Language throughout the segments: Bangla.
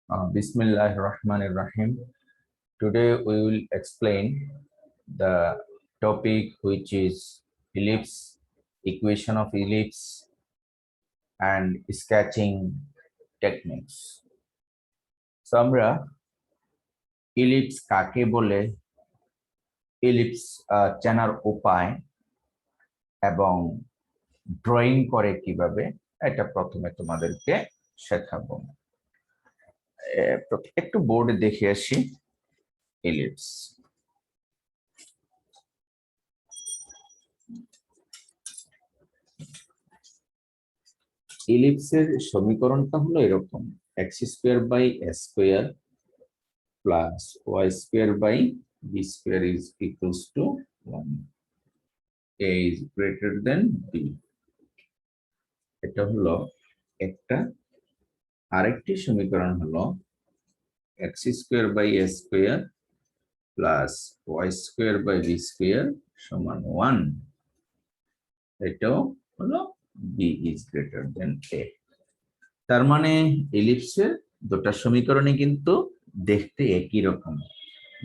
Bismillahir Rahmanir Rahim. Today we will explain the topic which is ellipse, equation of ellipse and sketching techniques. So আমরা ellipse কাকে বলে, ellipse চেনার উপায় এবং ড্রয়িং করে কিভাবে এটা প্রথমে তোমাদেরকে শেখাবো। একটু বোর্ডে দেখে আসি ইলিপস। ইলিপসের সমীকরণটা হলো এরকম, x square by a square plus y square by b square is equals to 1, a is greater than b. এটা হলো একটা। আরেকটি সমীকরণ হলো x square by a square plus y square by b square সমান 1, এটাও হলো b is greater than a. তার মানে ইলিপসের দুটো সমীকরণে কিন্তু দেখতে একই রকম,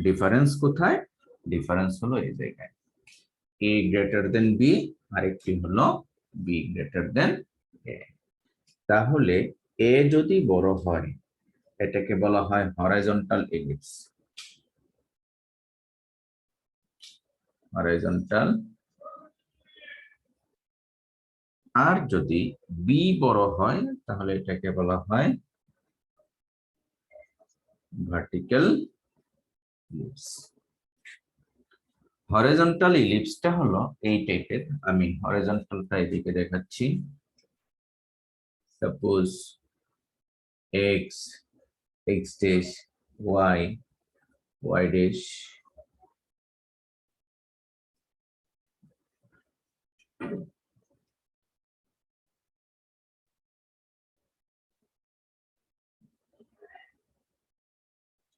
ডিফারেন্স কোথায়? ডিফারেন্স হলো এই জায়গায়, এ গ্রেটার দেন বি, আরেকটি হলো বি গ্রেটার দেন এ। তাহলে এ যদি বড় হয় এটাকে বলা হয় হরাইজন্টাল ইলিপস, হরাইজন্টাল। আর যদি বি বড় হয় তাহলে এটাকে বলা হয় ভার্টিক্যাল ইলিপস। হরাইজন্টাল ইলিপসটা হলো এই টাইপের, আমি হরাইজন্টালটা এদিকে দেখাচ্ছি। Suppose x, x dash, y, y dash,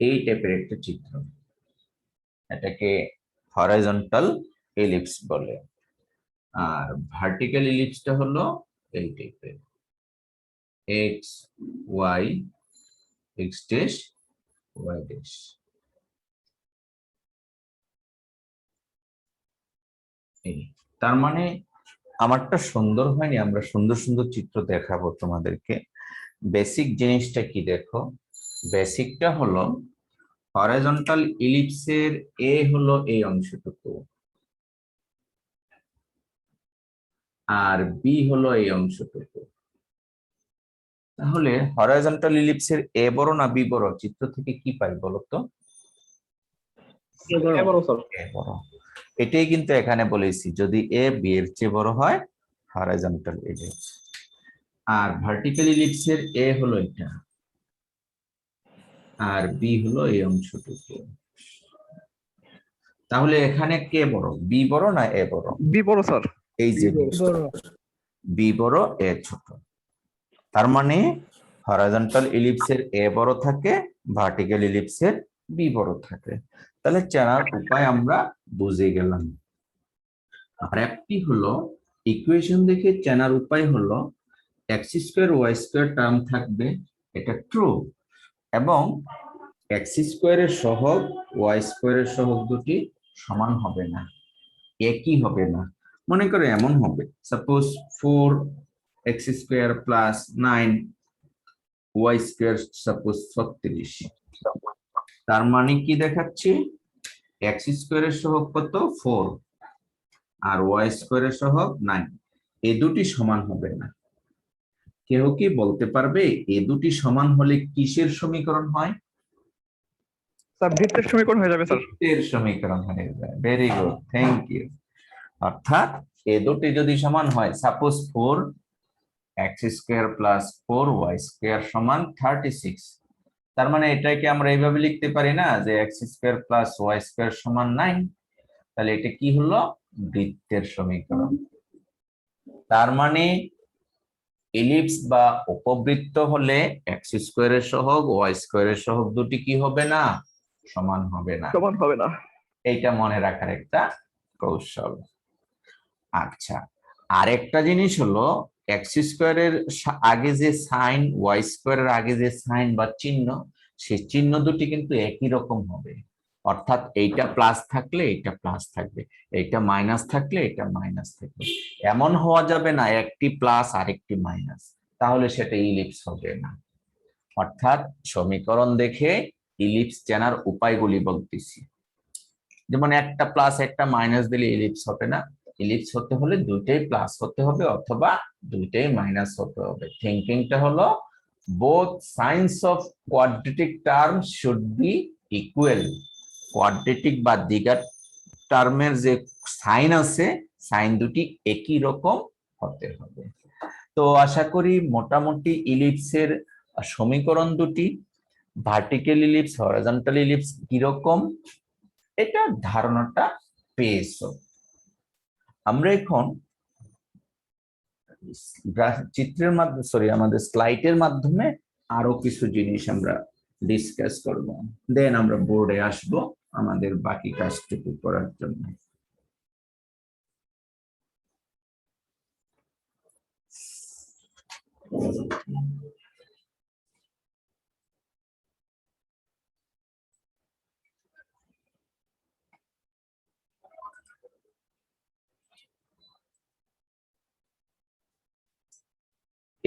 এই টাইপের একটা চিত্র, এটাকে হরাইজন্টাল ইলিপস বলে। আর ভার্টিক্যাল ইলিপসটা হলো এই টাইপের, x y, x dash, y dash. তার মানে আমারটা সুন্দর হয়নি, আমরা সুন্দর সুন্দর চিত্র দেখাবো তোমাদেরকে। বেসিক জিনিসটা কি দেখো, বেসিকটা হলো হরাইজন্টাল ইলিপসের এ হলো এই অংশটুকু আর বি হলো এই অংশটুকু। তাহলে হরাইজন্টাল ইলিপসের এ বড় না বি বড়? চিত্র থেকে কি পাই বলতো? এ বড়। এটাই কিন্তু এখানে বলেছি, যদি এ বি এর চেয়ে বড় হয় হরাইজন্টাল ইলিপস। আর ভার্টিক্যাল ইলিপসের এ হলো এটা আর বি হলো এই অংশটুকু। তাহলে এখানে কে বড়, বি বড় না এ বড়? বি বড় স্যার। এই যে বি বড় এ ছোট। তার মানে হরাইজন্টাল ইলিপসের এ বড় থাকে, ভার্টিক্যাল ইলিপসের বি বড় থাকে। তাহলে চেনার উপায় আমরা বুঝে গেলাম। আর একটি হলো ইকুয়েশন দেখে চেনার উপায় হলো x square y square term থাকবে, এটা ট্রু, এবং এক্স স্কোয়ারের সহগ ওয়াই স্কোয়ারের সহগ দুটি সমান হবে না, একই হবে না। মনে করে এমন হবে, suppose 4x square plus 9y square suppose 36। তার মানে কি দেখাচ্ছে, এক্স স্কোয়ারের সহগ কত? 4 আর ওয়াই স্কোয়ারের সহগ 9, এই দুটি সমান হবে না। কেউ কি বলতে পারবে এই দুটি সমান হলে কিসের সমীকরণ হয়? বৃত্তের সমীকরণ হয়ে যাবে স্যার। বৃত্তের সমীকরণ হয়ে যায়। Very good, thank you. অর্থাৎ এই দুটি যদি সমান হয়, suppose 4x square plus 4y square সমান 36, তার মানে এটাকে আমরা এইভাবে লিখতে পারি না যে x square plus y square সমান 9? তাহলে এটা কি হলো? বৃত্তের সমীকরণ। তার মানে ইলিপস বা উপবৃত্ত হলে এক্স স্কোয়ারের সহগ ওয়াই স্কোয়ারের সহগ দুটি কি হবে না? সমান হবে না। সমান হবে না। এইটা মনে রাখার একটা কৌশল। আচ্ছা, আরেকটা জিনিস হলো এক্স স্কোয়ারের আগে যে সাইন, ওয়াই স্কোয়ারের আগে যে সাইন বা চিহ্ন, সেই চিহ্ন দুটি কিন্তু একই রকম হবে। অর্থাৎ এইটা প্লাস থাকলে এইটা প্লাস থাকবে, এইটা মাইনাস থাকলে এটা মাইনাস থাকবে। এমন হওয়া যাবে না একটি প্লাস আরেকটি মাইনাস, তাহলে সেটা ইলিপস হবে না। অর্থাৎ সমীকরণ দেখে ইলিপস চেনার উপায়গুলি বলতেছি। যেমন একটা প্লাস একটা মাইনাস দিলে ইলিপস হবে না, ইলিপস হতে হলে দুইটাই প্লাস হতে হবে অথবা দুইটাই মাইনাস হতে হবে। থিঙ্কিংটা হলো both signs of quadratic term should be equal. Quadratic বা দ্বিঘাত টার্মের যে সাইন আছে, সাইন দুটি একই রকম হতে হবে। তো আশা করি মোটামুটি ইলিপসের সমীকরণ দুটি, ভার্টিক্যাল ইলিপস, হরাইজন্টাল ইলিপস কিরকম, এটা ধারণাটা পেয়েছো। আমরা এখন চিত্রের মাধ্যমে আমাদের স্লাইডের মাধ্যমে আরো কিছু জিনিস আমরা ডিসকাস করব, দেন আমরা বোর্ডে আসব আমাদের বাকি কাজটুকু করার জন্য।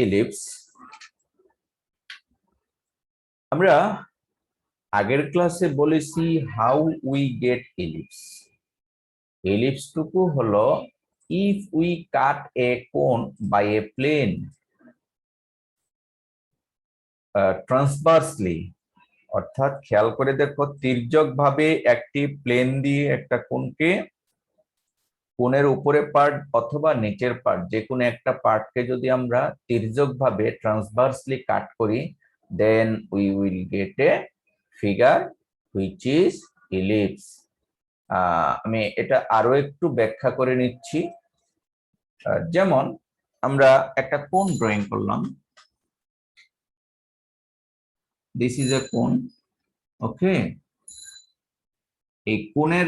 ইলিপস, আমরা আগের ক্লাসে বলেছি how we get ellipse. Ellipse টুকু হলো ইফ উই কাট এ কোন বাই এ প্লেন ট্রান্সভার্সলি, অর্থাৎ খেয়াল করে দেখো তির্যক ভাবে একটি প্লেন দিয়ে একটা কোণকে, কোণের উপরে পার্ট অথবা নিচের পার্ট যে কোনো একটা পার্টকে যদি আমরা তির্যক ভাবে ট্রান্সভার্সলি কাট করি, then we will get a figure which is ellipse. আমি এটা আরো একটু ব্যাখ্যা করে নিচ্ছি। যেমন আমরা একটা কোণ ড্রয়িং করলাম, দিস ইজ এ কোণ, ওকে। এই কোণের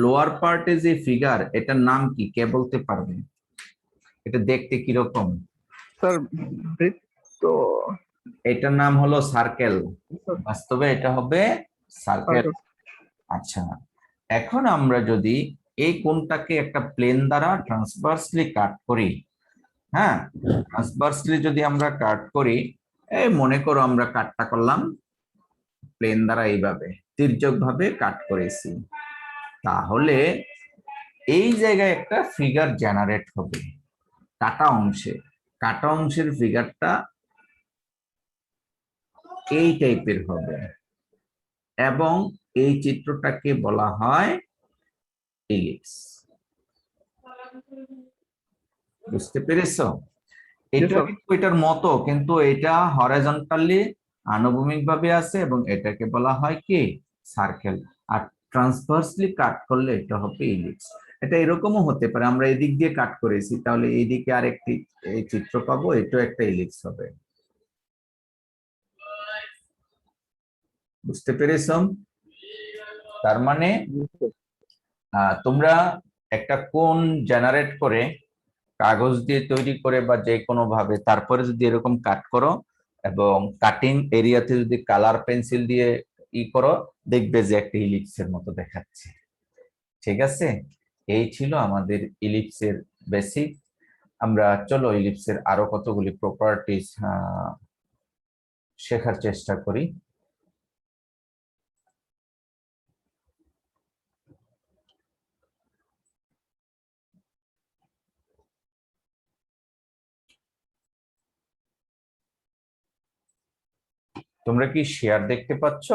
লোয়ার পার্টে যে ফিগার, এটার নাম কি, কে বলতে পারবে? এটা দেখতে কিরকম? স্যার বৃত্ত। এটার নাম হলো সার্কেল, বাস্তবে এটা হবে সার্কেল। আচ্ছা, এখন আমরা যদি এই কোণটাকে একটা প্লেন দ্বারা ট্রান্সভার্সলি কাট করি, হ্যাঁ, ট্রান্সভার্সলি যদি আমরা কাট করি, এই মনে করো আমরা কাটটা করলাম প্লেন দ্বারা এইভাবে তির্যক ভাবে কাট করেছি, তাহলে এই জায়গায় একটা ফিগার জেনারেট হবে কাটা অংশে। কাটা অংশের ফিগারটা এই টাইপের হবে এবং এই চিত্রটাকে বলা হয় ইলিপস। বুঝতে পেরেছো? এটা কিন্তু এটার মতো, কিন্তু এটা হরাইজন্টালি আনুভূমিক ভাবে আছে এবং এটাকে বলা হয় কি সার্কেল, আর ট্রান্সভার্সলি কাট করলে এটা হবে ইলিপস। এটা এরকমও হতে পারে আমরা এদিক দিয়ে কাট করেছি, তাহলে এইদিকে আরেকটি এই চিত্র পাবো, এটাও একটা ইলিপস হবে। বুঝতে পেরেছো? তার মানে তোমরা একটা কোণ জেনারেট করে কাগজ দিয়ে তৈরি করে বা যে কোনো ভাবে তারপরে যদি এরকম কাট করো এবং কাটিং এরিয়াতে যদি কালার পেন্সিল দিয়ে করো, দেখবে যে একটা ইলিপসের মতো দেখাচ্ছে। ঠিক আছে, এই ছিল আমাদের ইলিপসের বেসিক। আমরা চলো ইলিপসের আরো কতগুলি প্রপার্টিজ শেখার চেষ্টা করি। তোমরা কি শেয়ার দেখতে পাচ্ছ?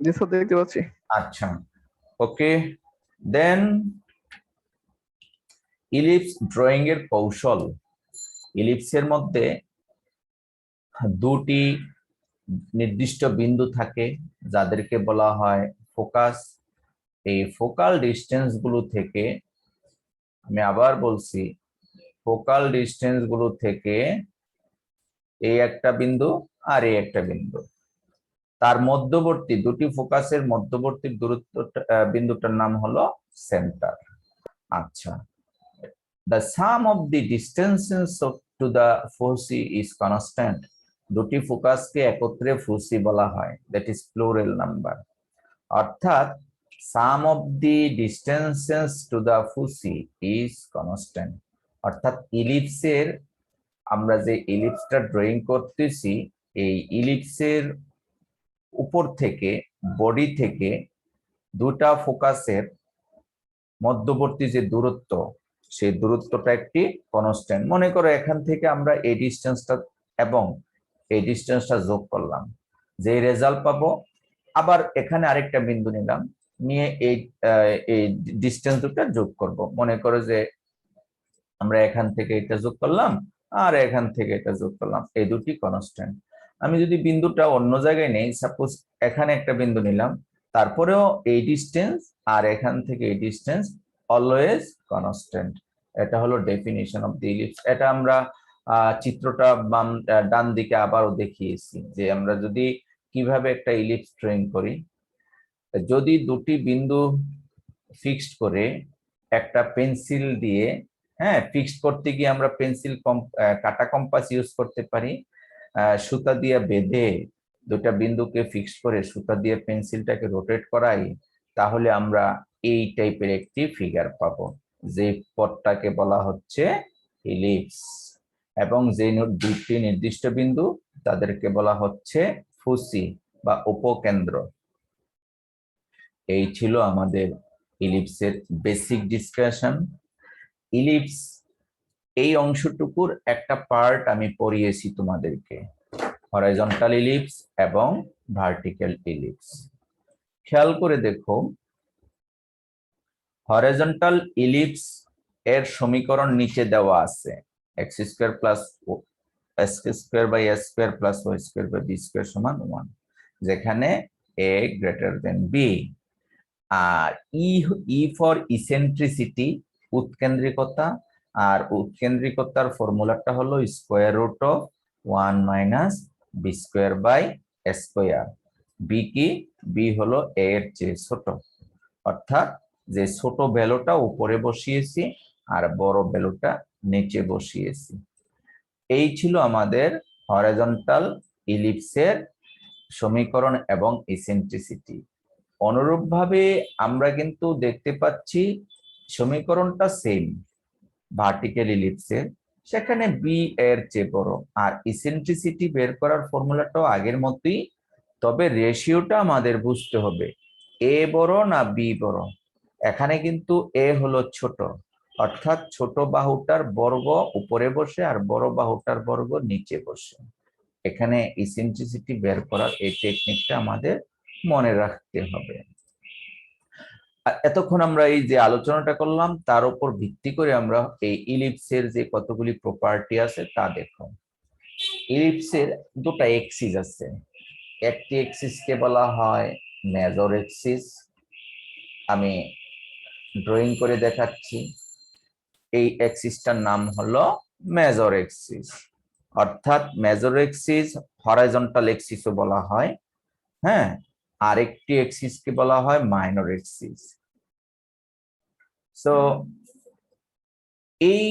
জি স্যার, দেখতে পাচ্ছি। আচ্ছা, ওকে। দেন ইলিপস ড্রয়িং এর কৌশল। ইলিপসের মধ্যে দুটি নির্দিষ্ট বিন্দু থাকে যাদেরকে বলা হয় ফোকাস। এই ফোকাল ডিস্টেন্স গুলো থেকে, আমি আবার বলছি, ফোকাল ডিস্টেন্স গুলো থেকে এই একটা বিন্দু আর এই একটা বিন্দু, তার মধ্যবর্তী দুটি ফোকাসের মধ্যবর্তী দূরত্ব বিন্দুটার নাম হলো সেন্টার। আচ্ছা, the sum of the distances to the foci is constant. দুটি ফোকাসকে একত্রে ফুসি বলা হয়, that is plural number. অর্থাৎ sum of the distances to the foci is constant. অর্থাৎ ইলিপসের আমরা যে ইলিপসটা ড্রয়িং করতেছি, এই ইলিপসের উপর থেকে বডি থেকে দুটা ফোকাসের মধ্যবর্তী যে দূরত্ব, সেই দূরত্বটা একটি কনস্ট্যান্ট। মনে করো এখান থেকে আমরা এই ডিসটেন্সটা এবং এই ডিসটেন্সটা যোগ করলাম, যে রেজাল্ট পাবো, আবার এখানে আরেকটা বিন্দু নিলাম, নিয়ে এই ডিসটেন্স দুটো যোগ করব। মনে করো যে আমরা এখান থেকে এটা যোগ করলাম আর এখান থেকে এটা যোগ করলাম, এই দুটি কনস্ট্যান্ট। আমি যদি বিন্দুটা অন্য জায়গায় নেই, সাপোজ এখানে একটা বিন্দু নিলাম, তারপরেও এই ডিসটেন্স আর এখান থেকে এই ডিসটেন্স অলওয়েজ কনস্ট্যান্ট। এটা হলো ডেফিনিশন অফ দি ইলিপস। এটা আমরা চিত্রটা ডান দিকে আবারও দেখিয়েছি, যে আমরা যদি কিভাবে একটা ইলিপস ড্রয়িং করি। যদি দুটি বিন্দু ফিক্সড করে একটা পেন্সিল দিয়ে, হ্যাঁ, ফিক্সড করতে গিয়ে আমরা পেন্সিল কাটা কম্পাস ইউজ করতে পারি, সুতা দিয়ে বেঁধে দুটা বিন্দুকে ফিক্সড করে সুতা দিয়ে পেন্সিলটাকে রোটেট করাই, তাহলে আমরা এই টাইপের একটি ফিগার পাবো, যে পথটাকে বলা হচ্ছে ইলিপস। এবং যে দুটি নির্দিষ্ট বিন্দু, তাদেরকে বলা হচ্ছে ফুসি বা উপকেন্দ্র। এই ছিল আমাদের ইলিপসের বেসিক ডিসকাশন। ইলিপস এই অংশটুকুর একটা পার্ট আমি পড়িয়েছি তোমাদেরকে, হরাইজন্টাল ইলিপস এবং ভার্টিক্যাল ইলিপস। খেয়াল করে দেখো, হরাইজন্টাল ইলিপস এর সমীকরণ নিচে দেওয়া আছে, x square plus s square by s square plus y square by b square সমান 1, যেখানে এ গ্রেটার দেন বি। আর ই ফর ইসেন্ট্রিসিটি, উৎকেন্দ্রিকতা, আর উৎকেন্দ্রিকতার ফর্মুলাটা হলো square root of 1 minus b square by a square. B কি? বি হলো এ এর চেয়ে ছোট, অর্থাৎ যে ছোট ভ্যালুটা উপরে বসিয়েছি আর বড় ভ্যালুটা নিচে বসিয়েছি। এই ছিল আমাদের হরাইজন্টাল ইলিপসের সমীকরণ এবং ইসেন্ট্রিসিটি। অনুরূপভাবে আমরা কিন্তু দেখতে পাচ্ছি সমীকরণটা সেম ভার্টিক্যাল ইলিপসের, সেখানে বি এর চেয়ে বড়, আর ইসেন্ট্রিসিটি বের করার ফর্মুলাটাও আগের মতোই, তবে রেশিওটা আমাদের বুঝতে হবে, এ বড় না বি বড়। এখানে কিন্তু এ হলো ছোট, অর্থাৎ ছোট বাহুটার বর্গ উপরে বসে আর বড় বাহুটার বর্গ নিচে বসে। এখানে ইসেন্ট্রিসিটি বের করার এই টেকনিকটা আমাদের মনে রাখতে হবে। আর এতক্ষণ আমরা এই যে আলোচনাটা করলাম, তার উপর ভিত্তি করে আমরা এই ইলিপসের যে কতগুলি প্রপার্টি আছে তা দেখো। ইলিপসের দুটো এক্সিস আছে, একটি এক্সিসকে বলা হয় মেজর এক্সিস, আমি ড্রয়িং করে দেখাচ্ছি। এই এক্সিসটার নাম হলো মেজর এক্সিস, অর্থাৎ মেজর এক্সিস হরাইজন্টাল এক্সিসও বলা হয়, হ্যাঁ। আরেকটি এক্সিসকে বলা হয় মাইনর এক্সিস। সো এই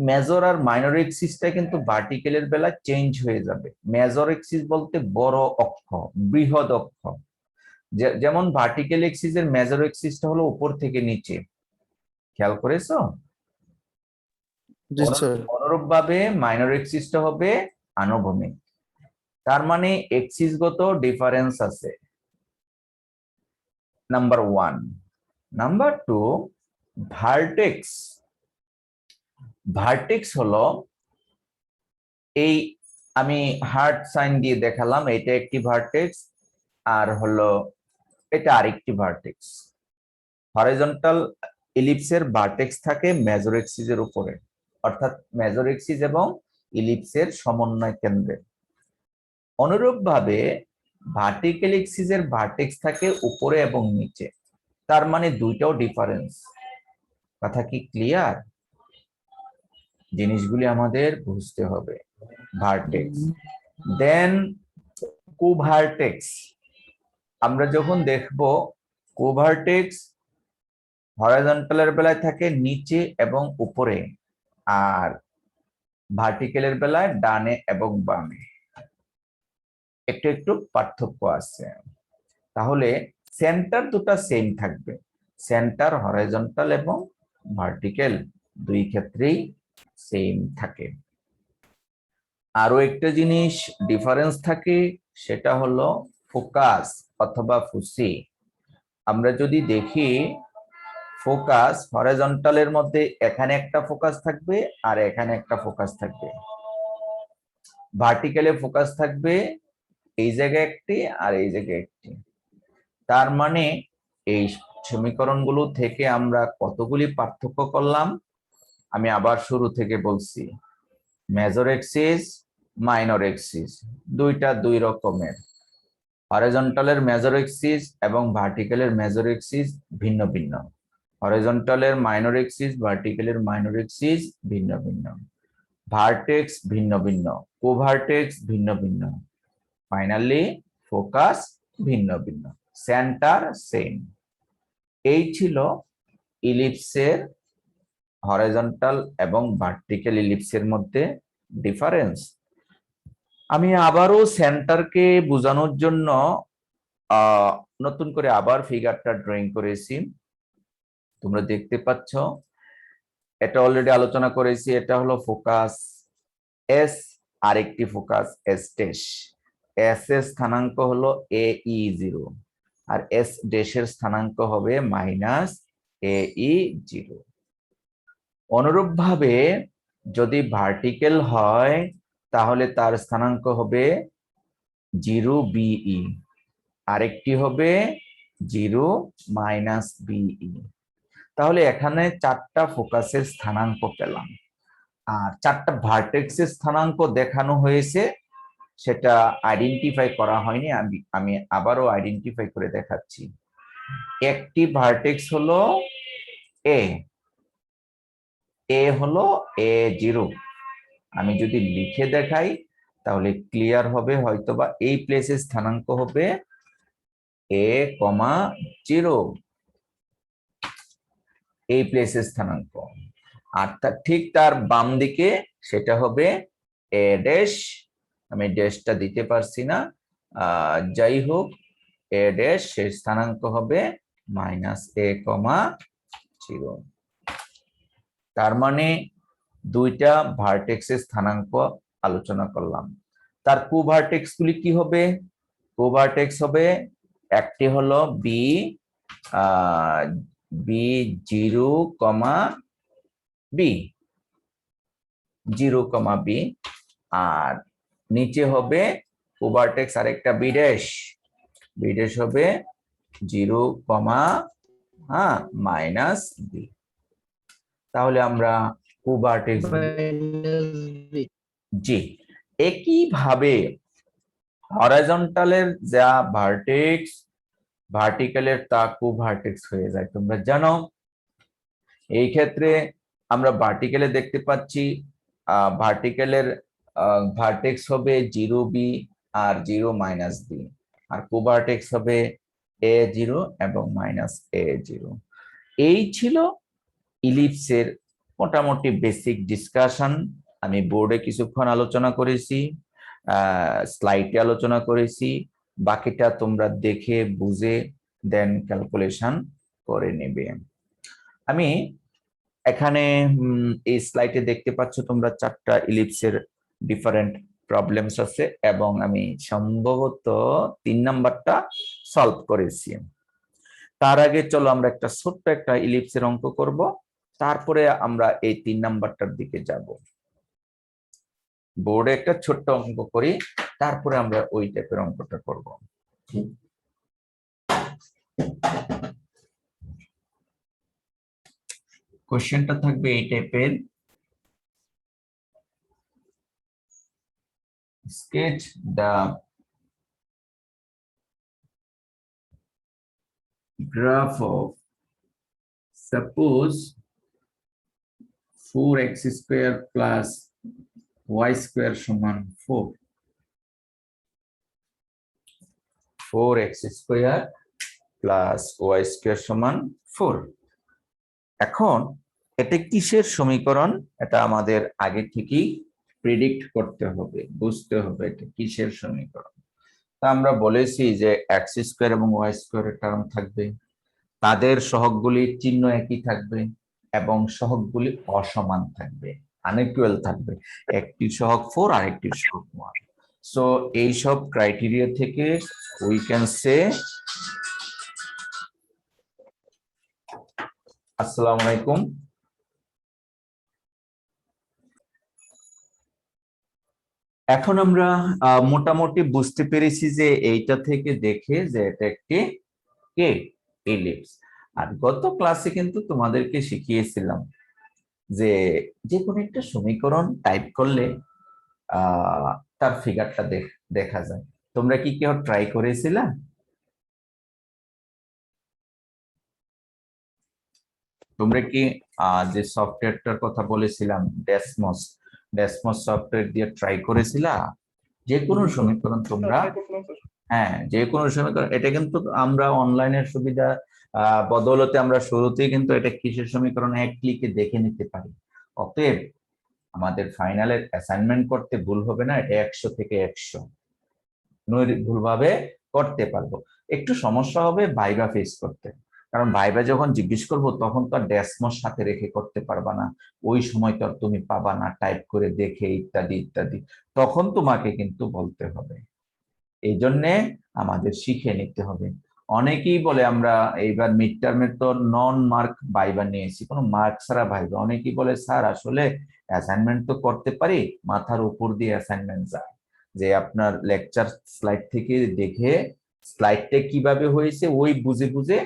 মেজর আর মাইনর এক্সিসটা কিন্তু ভার্টিক্যালের বেলা চেঞ্জ হয়ে যাবে। মেজর এক্সিস বলতে বড় অক্ষ, বৃহৎ অক্ষ। যেমন ভার্টিক্যাল এক্সিসের মেজর এক্সিসটা হলো উপর থেকে নিচে, খেয়াল করেছো? অনুরূপভাবে মাইনর এক্সিসটা হবে আনুভূমিক। তার মানে এক্সিসগত ডিফারেন্স আছে, নাম্বার 1। Number 2, vertex. ভার্টেক্স হলো এই, আমি হার্ট সাইন দিয়ে দেখালাম, এটা একটি ভার্টেক্স, আর হলো এটা আরেকটি ভার্টেক্স। হরাইজন্টাল ইলিপসের ভার্টেক্স থাকে মেজর এক্সিসের উপরে, অর্থাৎ মেজর এক্সিস এবং ইলিপসের সমন্বয় কেন্দ্রে। অনুরূপভাবে ভার্টিক্যাল এক্সিসের ভার্টেক্স থাকে উপরে এবং নিচে, তার মানে দুইটাও ডিফারেন্স। কথা কি ক্লিয়ার? জিনিসগুলি আমাদের বুঝতে হবে। ভার্টেক্স, দেন কোভার্টেক্স। আমরা যখন দেখব কোভার্টেক্স হরাইজন্টালের বেলায় থাকে নিচে এবং উপরে, আর ভার্টিক্যালের বেলায় ডানে এবং বামে একটু একটু পার্থক্য আছে। তাহলে সেন্টার দুটো সেম থাকবে, সেন্টার হরাইজন্টাল এবং ভার্টিক্যাল দুই ক্ষেত্রেই সেম থাকে। আরো একটা জিনিস ডিফারেন্স থাকে, সেটা হলো ফোকাস অথবা ফুসি। আমরা যদি দেখি ফোকাস হরাইজন্টালের মধ্যে এখানে একটা ফোকাস থাকবে আর এখানে একটা ফোকাস থাকবে, ভার্টিক্যালে ফোকাস থাকবে এই জায়গায় একটি আর এই জায়গায় একটি। তার মানে এই সমীকরণগুলো থেকে আমরা কতগুলি পার্থক্য করলাম, আমি আবার শুরু থেকে বলছি। মেজর এক্সিস মাইনর এক্সিস দুইটা দুই রকমের, হরাইজন্টালের মেজর এক্সিস এবং ভার্টিক্যালের মেজর এক্সিস ভিন্ন ভিন্ন, হরাইজন্টালের মাইনর এক্সিস ভার্টিক্যালের মাইনর এক্সিস ভিন্ন ভিন্ন, ভার্টেক্স ভিন্ন ভিন্ন, কোভার্টেক্স ভিন্ন ভিন্ন, ফাইনালি ফোকাস ভিন্ন ভিন্ন, সেন্টার সেম। এই ছিল ইলিপসের হরাইজন্টাল এবং ভার্টিক্যাল ইলিপসের মধ্যে ডিফারেন্স। আমি আবারও সেন্টারকে বোঝানোর জন্য নতুন করে আবার ফিগারটা ড্রয়িং করেছি, তোমরা দেখতে পাচ্ছ। এটা অলরেডি আলোচনা করেছি, এটা হলো ফোকাস এস, আরেকটি ফোকাস এস ড্যাশ। এস এর স্থানাঙ্ক হলো AE0 আর এস ড্যাশের স্থানাঙ্ক হবে -AE0। অনুরূপভাবে যদি ভার্টিক্যাল হয় তাহলে তার স্থানাঙ্ক হবে 0BE, আরেকটি হবে 0-BE। তাহলে এখানে চারটা ফোকাসের স্থানাঙ্ক পেলাম, আর চারটা ভার্টেক্সের স্থানাঙ্ক দেখানো হয়েছে, সেটা আইডেন্টিফাই করা হয়নি, আমি আবারও আইডেন্টিফাই করে দেখাচ্ছি। একটি ভার্টেক্স হলো এ হলো A0। আমি যদি লিখে দেখাই তাহলে ক্লিয়ার হবে, হয়তোবা এই প্লেসের স্থানাঙ্ক হবে A,0, এই প্লেসের স্থানাঙ্ক। আর ঠিক তার বাম দিকে সেটা হবে A ড্যাশ, আমি ড্যাশটা দিতে পারছি না, যাই হোক A ড্যাশ এর স্থানাঙ্ক হবে -A,0। তার মানে দুইটা ভার্টেক্সের স্থানাঙ্ক আলোচনা করলাম। তার কোভার্টেক্স গুলি কি হবে? কোভার্টেক্স হবে, একটি হলো B0,B, আর নিচে হবে কোভার্টেক্স আরেকটা B ড্যাশ, B ড্যাশ হবে 0, -B। তাহলে আমরা কোভার্টেক্স জি। একইভাবে হরাইজন্টালের যা ভার্টেক্স, ভার্টিক্যালের তা কোভার্টেক্স হয়ে যায়। তোমরা জানো এই ক্ষেত্রে আমরা ভার্টিক্যালে দেখতে পাচ্ছি ভার্টিক্যালের ভার্টেক্স হবে 0B আর 0-B, আর কোভার্টেক্স হবে A0 এবং -A0। এই ছিল ইলিপসের মোটামুটি বেসিক ডিসকাশন। আমি বোর্ডে কিছুক্ষণ আলোচনা করেছি, স্লাইডে আলোচনা করেছি, বাকিটা তোমরা দেখে বুঝে দেন ক্যালকুলেশন করে নেবে। আমি এখানে এই স্লাইডে দেখতে পাচ্ছ তোমরা চারটা ইলিপসের ডিফারেন্ট প্রবলেমস আছে, এবং আমি সম্ভবত 3 নাম্বারটা সলভ করেছি। তার আগে চলো আমরা একটা ছোট্ট একটা ইলিপসের অঙ্ক করব, তারপরে আমরা এই 3 নাম্বারটার দিকে যাব। বোর্ডে একটা ছোট্ট অঙ্ক করি, তারপরে আমরা ওই টাইপের অঙ্কটা করব। কোশ্চেনটা থাকবে এই টাইপের, sketch the graph of, suppose 4x square plus y square সমান 4, 4x square plus y square সমান 4। এখন এটা কিসের সমীকরণ, এটা আমাদের আগে থেকেই প্রেডিক্ট করতে হবে, বুঝতে হবে এটা কিসের সমীকরণ। তা আমরা বলেছি যে এক্স স্কোয়ার এবং ওয়াই স্কোয়ারের টার্ম থাকবে, তাদের সহগগুলির চিহ্ন একই থাকবে এবং সহগগুলি অসমান থাকবে, আনইকুয়াল থাকবে, একটি সহগ 4 আর একটি সহগ 1। সো এই সব ক্রাইটেরিয়া থেকে উই ক্যান সে আসসালামু আলাইকুম। এখন আমরা মোটামুটি বুঝতে পেরেছি যে এইটা থেকে দেখে যে এটা একটি কে এলিপস। আর গত ক্লাসে কিন্তু তোমাদেরকে শিখিয়েছিলাম যে যে কোনো একটা সমীকরণ টাইপ করলে তার ফিগারটা দেখা যায়। তোমরা কি কেউ ট্রাই করেছিলা? তোমরা কি যে সফটওয়্যারটার কথা বলেছিলাম ডেসমস সফটওয়্যার দিয়ে ট্রাই করেছিলা? যে কোনো সমীকরণ তোমরা, হ্যাঁ যে কোনো সমীকরণ, এটা কিন্তু আমরা অনলাইনের সুবিধা বদৌলতে আমরা শুরুতেই কিন্তু এটা কিসের সমীকরণ এক ক্লিকে দেখে নিতে পারি। অতএব আমাদের ফাইনালের অ্যাসাইনমেন্ট করতে ভুল হবে না, এটা 100 থেকে 100 ভুলভাবে করতে পারবো। একটু সমস্যা হবে ভাইবা ফেস করতে, কারণ ভাইবা যখন জিজ্ঞেস করবো তখন তো আর ডেসমস সাথে রেখে করতে পারবা না, ওই সময় তো আর তুমি পাবা না টাইপ করে দেখে ইত্যাদি ইত্যাদি, তখন তোমাকে কিন্তু বলতে হবে। এই জন্যে আমাদের শিখে নিতে হবে। অনেকেই বলে আমরা এইবার মিড টার্মের তো নন মার্ক ভাইবা নিয়েছি, কোনো মার্ক ছাড়া ভাইবা। অনেকেই বলে স্যার আসলে অ্যাসাইনমেন্ট তো করতে পারি, মাথার উপর দিয়ে অ্যাসাইনমেন্ট যায়, যে আপনার লেকচার স্লাইড থেকে দেখে স্লাইডটা কিভাবে হয়েছে ওই বুঝে বুঝে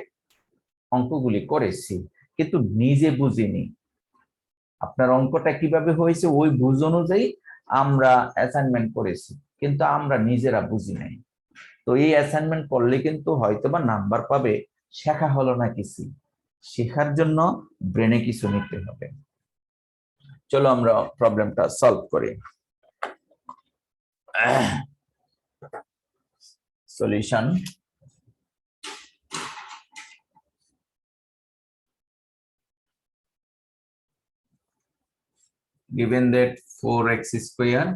অঙ্কগুলি করেছি, কিন্তু নিজে বুঝিনি আপনার অঙ্কটা কিভাবে হয়েছে ওই বুঝ অনুযায়ী আমরা অ্যাসাইনমেন্ট করেছি, কিন্তু আমরা নিজেরা বুঝি নাই। তো এই অ্যাসাইনমেন্ট করলে কিন্তু হয়তোবা নাম্বার পাবে, শেখা হলো না কিছু, শেখার জন্য ব্রেনে কিছু নিতে হবে। চলো আমরা প্রবলেমটা সলভ করি। Solution. Given that 4x square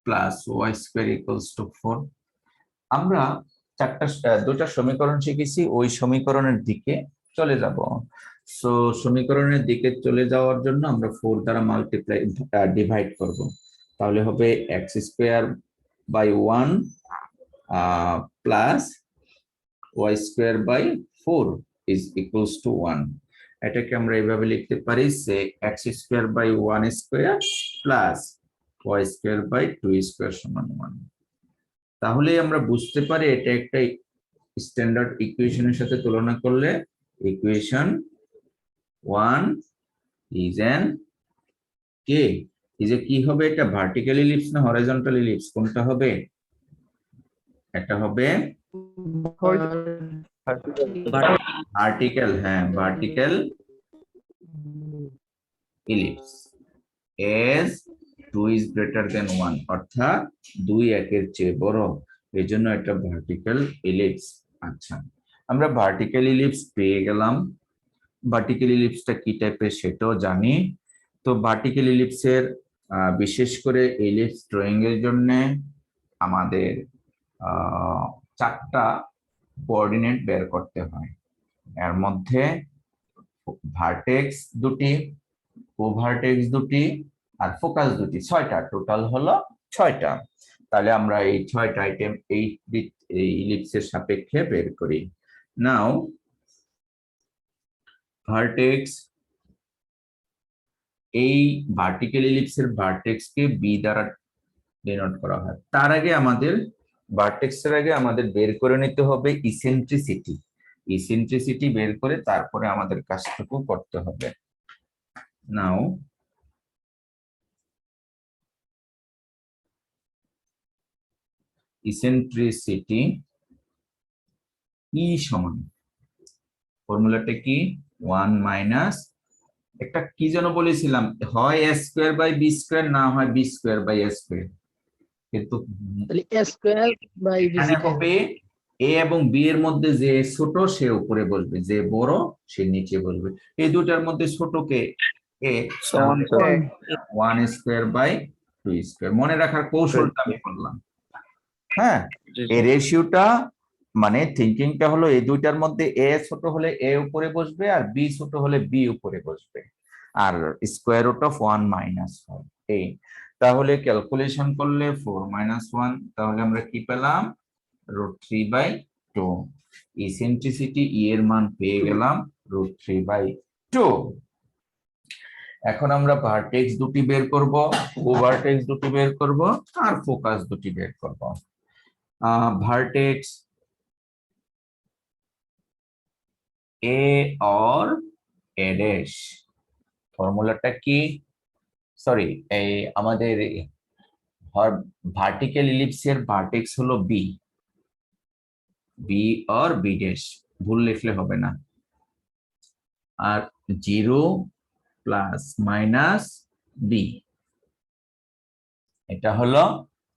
plus y square equals to 4, আমরা দুটা সমীকরণ শিখেছি, ওই সমীকরণের দিকে চলে যাব। সো সমীকরণের দিকে চলে যাওয়ার জন্য আমরা 4 দ্বারা ডিভাইড করব, তাহলে হবে x square by 1 plus y square by 4 is equals to 1। এটাকে আমরা এইভাবে লিখতে পারি যে x square by 1 square plus y square by 2 square সমান 1। তাহলে আমরা বুঝতে পারি এটা একটা স্ট্যান্ডার্ড ইকুয়েশনের সাথে তুলনা করলে equation 1 is and k is a কি হবে, এটা ভার্টিক্যাল ইলিপস না হরাইজন্টাল ইলিপস, কোনটা হবে? এটা হবে ভার্টিক্যাল, হ্যাঁ vertical ellipse as 2 is greater than 1, অর্থাৎ 2 1 এর চেয়ে বড়, এজন্য এটা ভার্টিক্যাল ইলিপস। আচ্ছা, আমরা ভার্টিক্যাল ইলিপস পেয়ে গেলাম। ভার্টিক্যাল ইলিপসটা কি টাইপের সেটাও জানি। তো ভার্টিক্যাল ইলিপসের বিশেষ করে ইলিপস ড্রয়িং এর জন্য আমাদের 4টা কোঅর্ডিনেট বের করতে হয়। এর মধ্যে ভার্টেক্স দুটি, কোভার্টেক্স দুটি আর ফোকাস দুটি, 6টা, টোটাল হলো 6টা। তাহলে আমরা এই 6টা আইটেম এই ইলিপসের সাপেক্ষে বের করি। নাও ভার্টেক্স, এই ভার্টিক্যাল ইলিপসের ভার্টেক্স কে বি দ্বারা ডিনোট করা হয়। তার আগে আমাদের ভার্টেক্সের আগে আমাদের বের করে নিতে হবে ইসেন্ট্রিসিটি। ইসেন্ট্রিসিটি বের করে তারপরে আমাদের কাজটুকু করতে হবে। নাও ইসেন্ট্রিসিটি ই সমান, ফর্মুলাটা কি 1 মাইনাস একটা কি যেন বলেছিলাম, হয় a square by b square, না হয় b square by a square, কিন্তু a স্কয়ার বাই b এখানে হবে a এবং b এর মধ্যে যে ছোট সে উপরে বসবে, যে বড় সে নিচে বসবে। এই দুটার মধ্যে ছোটকে এ সমান one, 1 স্কয়ার বাই 2 স্কয়ার। মনে রাখার কৌশলটা আমি বললাম। হ্যাঁ, এই রেশিওটা মানে থিঙ্কিংটা হলো এই দুইটার মধ্যে এ ছোট হলে এ উপরে বসবে আর বি ছোট হলে বি উপরে বসবে, আর স্কোয়ার রুট অফ 1 মাইনাস 5 এই। তাহলে ক্যালকুলেশন করলে 4 মাইনাস 1, তাহলে আমরা কি পেলাম √3/2। ইসেন্ট্রিসিটি ই এর মান পেয়ে গেলাম √3/2। এখন আমরা ভার্টেক্স দুটি বের করব, কোভার্টেক্স দুটি বের করব, আর ফোকাস দুটি বের করব। ভার্টেক্স এ और এ ড্যাশ, ফর্মুলাটা কি? সরি, এই আমাদের ভার্টিক্যাল ইলিপসের ভার্টেক্স হলো বি, বি और বি ড্যাশ, ভুল লিখলে হবে না। আর 0 প্লাস মাইনাস বি, এটা হলো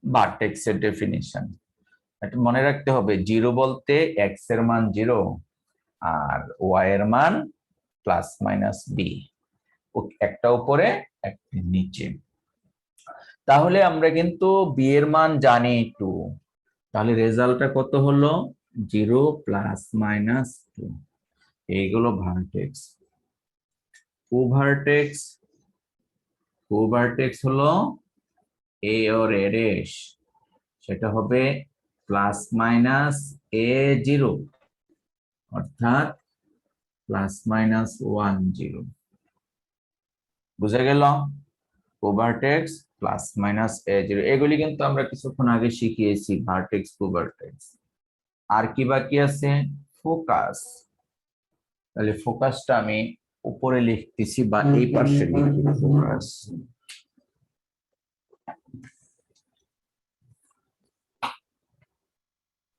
ভার্টেক্সের ডেফিনিশন। এটা মনে রাখতে হবে, 0 বলতে এক্স এর মান 0 আর ওয়াই এর মান প্লাস মাইনাস বি, একটা উপরে একটা নিচে। তাহলে আমরা কিন্তু বি এর মান জানি 2, তাহলে রেজাল্টটা কত হলো 0 প্লাস মাইনাস 2। এইগুলো ভার্টেক্স। কোভার্টেক্স, কোভার্টেক্স হলো এ और এ ড্যাশ, সেটা হবে প্লাস মাইনাস A0 অর্থাৎ প্লাস মাইনাস 1 0। বুঝা গেল? কোভার্টেক্স প্লাস মাইনাস A0, এগুলি কিন্তু আমরা কিছুক্ষণ আগে শিখিয়েছি ভার্টেক্স কোভার্টেক্স। আর কি বাকি আছে? ফোকাস। তাহলে ফোকাসটা আমি উপরে লিখতেছি বা এই পাশে লিখি, ফোকাস।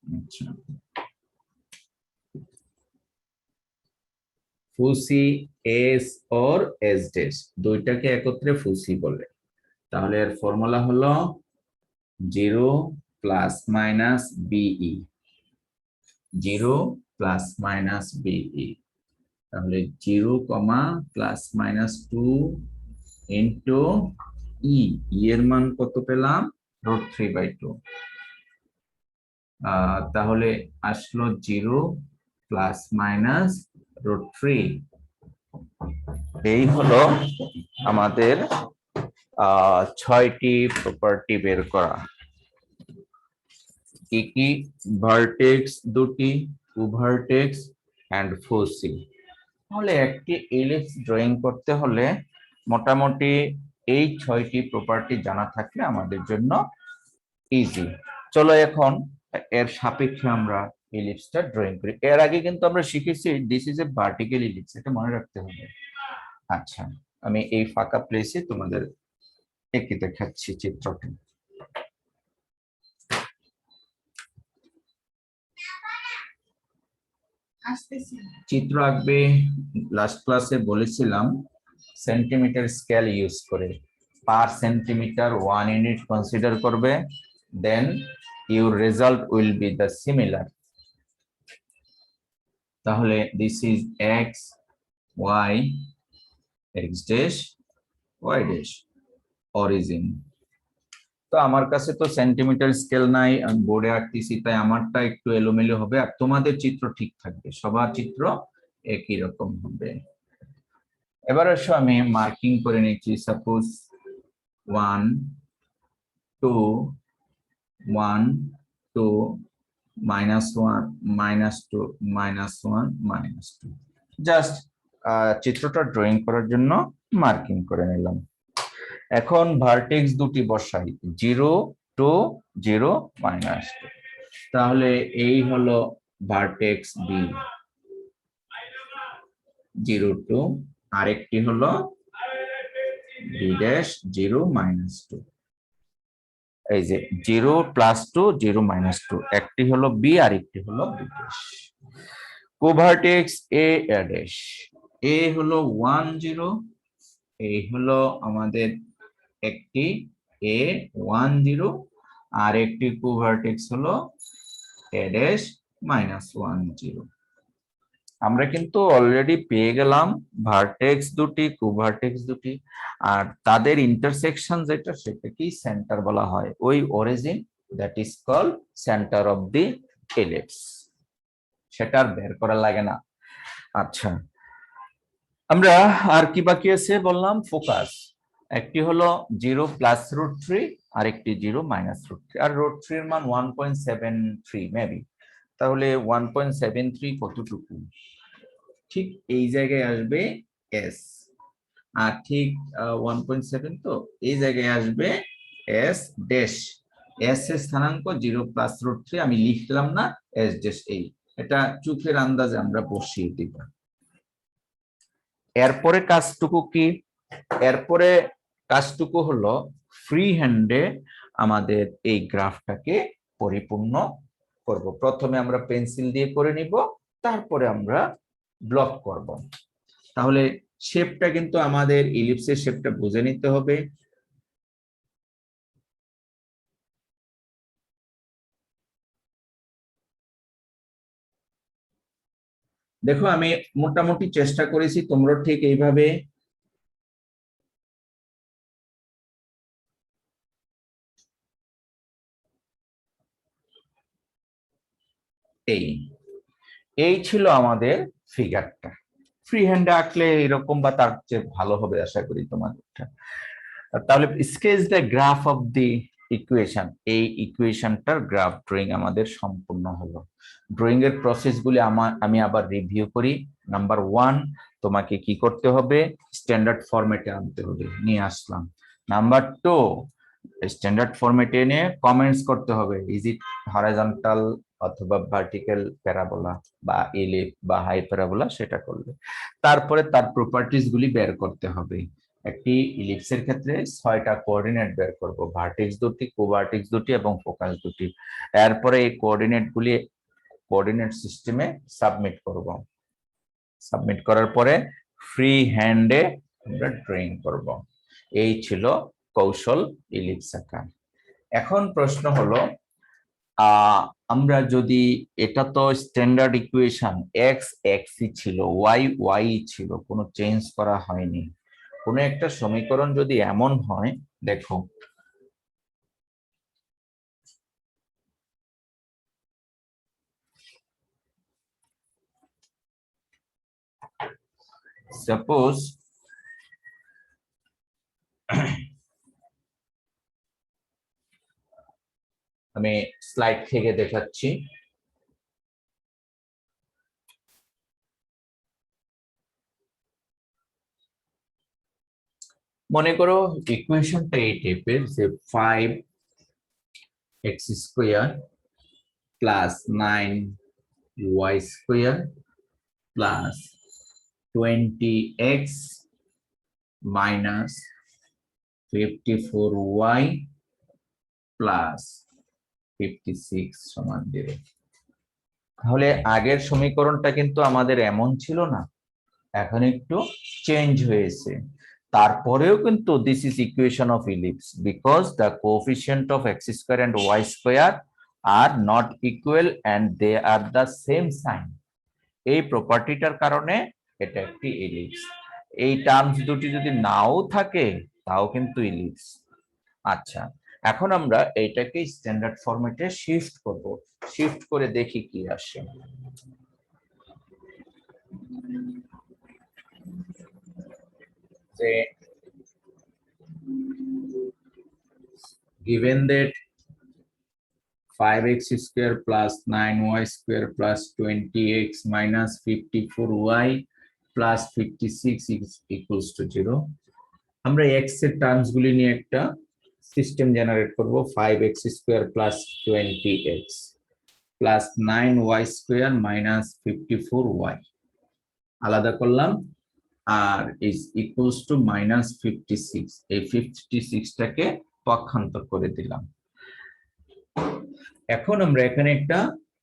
আচ্ছা, ফুসি এস और এস ড্যাশ দুইটাকে একত্রে ফুসি বলে। তাহলে এর ফর্মুলা হলো 0 plus minus be, 0 plus minus be. তাহলে 0 comma plus minus 2 into e, এর মান কত পেলাম √3/2। তাহলে আসলো 0 প্লাস মাইনাস √3। এই হলো আমাদের 6টি প্রপার্টি বের করা। কি কি? ভার্টেক্স দুটি, কোভার্টেক্স এন্ড ফুসি। তাহলে একটি ইলিপস ড্রয়িং করতে হলে মোটামুটি এই 6টি প্রপার্টি জানা থাকলে আমাদের জন্য ইজি। চলো এখন এর সাপেক্ষে আমরা ইলিপসটা ড্রয়িং করি। এর আগে কিন্তু আমরা শিখেছি this is a vertical ellipse, এটা মনে রাখতে হবে। আচ্ছা, আমি এই ফাঁকা প্লেসে তোমাদের এঁকে দেখাচ্ছি চিত্রটি। চিত্র আঁকবে লাস্ট ক্লাসে বলেছিলাম সেন্টিমিটার স্কেল ইউজ করে, পার সেন্টিমিটার 1 ইউনিট কনসিডার করবে, then your result will be the similar. তাহলে this is x y, x dash y dash, origin. তো আমার কাছে তো সেন্টিমিটার স্কেল নাই, আমি বোর্ডে আঁকতেছি, তাই আমারটা একটু এলোমেলো হবে, আর তোমাদের চিত্র ঠিক থাকবে, সবার চিত্র একই রকম হবে। এবার আসো আমি মার্কিং করে নিচ্ছি, সাপোজ 1 2 1 2 -1 -2 -1 -2, জাস্ট চিত্রটা ড্রয়িং করার জন্য মার্কিং করে নিলাম। এখন ভার্টেক্স দুটি বসাই, 0 2 0 -2। তাহলে এই হলো ভার্টেক্স বি 0 2, আরেকটি হলো বি ড্যাশ 0 -2। এই যে 0 +2 0 -2, একটি হলো বি আর একটি হলো বি ড্যাশ। কোভার্টেক্স এ ড্যাশ, এ হলো 1 0, এই হলো আমাদের একটি এ 1 0, আর একটি কোভার্টেক্স হলো এ ড্যাশ -1 0। আমরা কিন্তু অলরেডি পেয়ে গেলাম ভার্টেক্স দুটি, কোভার্টেক্স দুটি, আর তাদের ইন্টারসেকশন যেটা সেটাকেই সেন্টার বলা হয়, ওই origin that is call centre of the ellipse. সেটা আর বের করা লাগে না। আচ্ছা, আমরা আর কি বাকি আছে বললাম, ফোকাস। একটি হলো 0 প্লাস √3 আর একটি 0 মাইনাস √3, আর √3 এর মান 1.73 মেবি। তাহলে 1.73 কতটুকু? ঠিক এই জায়গায় আসবে এস, আর ঠিক 1.7 তো এই জায়গায় আসবে এস ড্যাশ। এস এর স্থানাঙ্ক 0 প্লাস √3, আমি লিখলাম না, এস ড্যাশ এই, এটা চোখের আন্দাজে আমরা বসিয়ে দিব। এরপরে কাজটুকু কি? এরপরে কাজটুকু হলো ফ্রি হ্যান্ডে আমাদের এই গ্রাফটাকে পরিপূর্ণ করব। প্রথমে আমরা পেন্সিল দিয়ে করে নিব, তারপরে আমরা ব্লক করব। তাহলে শেপটা কিন্তু আমাদের ইলিপসের শেপটা বুঝে নিতে হবে। দেখো, আমি মোটামুটি চেষ্টা করেছি, তোমরা ঠিক এইভাবে এই এই ছিল আমাদের ফিগারটা। ফ্রি হ্যান্ডে আঁকলে এরকম বা তার চেয়ে ভালো হবে আশা করি তোমাদেরটা। তাহলে sketch the graph of the equation, এই ইকুয়েশনটার গ্রাফ ড্রয়িং আমাদের সম্পূর্ণ হলো। ড্রয়িং এর প্রসেসগুলি আমি আবার রিভিউ করি। নাম্বার 1, তোমাকে কি করতে হবে? স্ট্যান্ডার্ড ফরম্যাটে আনতে হবে, নিয়ে আসলাম। নাম্বার 2, স্ট্যান্ডার্ড ফরম্যাটে এনে কমেন্টস করতে হবে, ইজ ইট হরাইজন্টাল অথবা ভার্টিক্যাল প্যারাবোলা বা ইলিপ বা হাই প্যারাবোলা, সেটা করলে তারপরে তার প্রপার্টিজ গুলি বের করতে হবে। একটি ইলিপসের ক্ষেত্রে 6টা কোঅর্ডিনেট বের করব, ভার্টেক্স দুটি, কোভার্টেক্স দুটি এবং ফোকাস দুটি। এরপরে এই কোঅর্ডিনেট গুলি কোঅর্ডিনেট সিস্টেমে সাবমিট করব। সাবমিট করার পরে ফ্রি হ্যান্ডে আমরা ড্রয়িং করব। এই ছিল কৌশল ইলিপস আঁকা। এখন প্রশ্ন হলো, আমরা যদি, এটা তো স্ট্যান্ডার্ড ইকুয়েশন, এক্স এক্সই ছিল, ওয়াই ওয়াই ছিল, কোনো চেঞ্জ করা হয়নি। কোনো একটা সমীকরণ যদি এমন হয়, দেখো সাপোজ আমি স্লাইড থেকে দেখাচ্ছি। মনে করো ইকুয়েশনটা এই টাইপের যে 5x square plus 9y square plus 20x minus 54y plus 56 সমান 0। তাহলে আগের সমীকরণটা কিন্তু আমাদের এমন ছিল না, এখন একটু চেঞ্জ হয়েছে। তারপরেও কিন্তু this is equation of ellipse because the coefficient of x square and y square are not equal and they are the same sign. এই প্রপার্টিটার কারণে এটা একটি ইলিপস। এই টার্মস দুটি যদি নাও থাকে তাও কিন্তু ইলিপস। আচ্ছা, এখন আমরা এইটাকে স্ট্যান্ডার্ড ফরম্যাটে শিফট করব। শিফট করে দেখি কি আসে। যে given that 5x square plus 9y square plus 20x minus 54y plus 56 is equals to 0, আমরা x এর টার্মস গুলি নিয়ে একটা সিস্টেম জেনারেট করব। 5x square plus 20x plus 9y square minus 54y আলাদা করলাম, আর is equals to minus 56, এই 56 টাকে পক্ষান্তর করে দিলাম। এখন আমরা এখানে একটা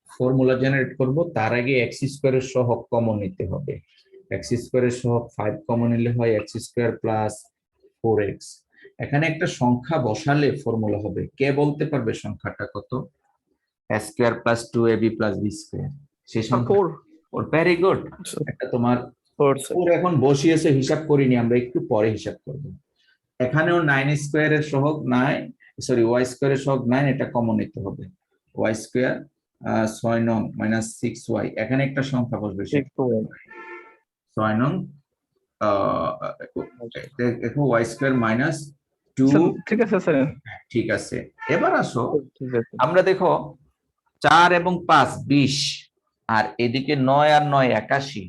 ফর্মুলা জেনারেট করব। তার আগে x স্কয়ারের সহগ কমন নিতে হবে। x স্কয়ারের সহগ 5 কমন নিলে হয় x স্কয়ার প্লাস 4x। এখানে একটা সংখ্যা বসালে ফর্মুলা হবে, কে বলতে পারবে সংখ্যাটা কত? a square plus 2ab plus b square, সেই সংখ্যা 4 ওর ভেরি গুড। স্যার এটা তোমার 4 স্যার। ওর এখন বসিয়েছে, হিসাব করিনি, আমরা একটু পরে হিসাব করব। এখানেও 9 স্কোয়ারের সহগ 9, সরি ওয়াই স্কোয়ারের সহগ 9, এটা কমন নিতে হবে। ওয়াই স্কোয়ার 6 নং মাইনাস 6y, এখানে একটা সংখ্যা বসবে 6 6 নং দেখো ওয়াই স্কোয়ার মাইনাস 2। স্যার ঠিক আছে স্যার। ঠিক আছে, এবার আসো ঠিক আছে। আমরা দেখো 4 এবং 5 20, আর এদিকে 9 আর 9 81,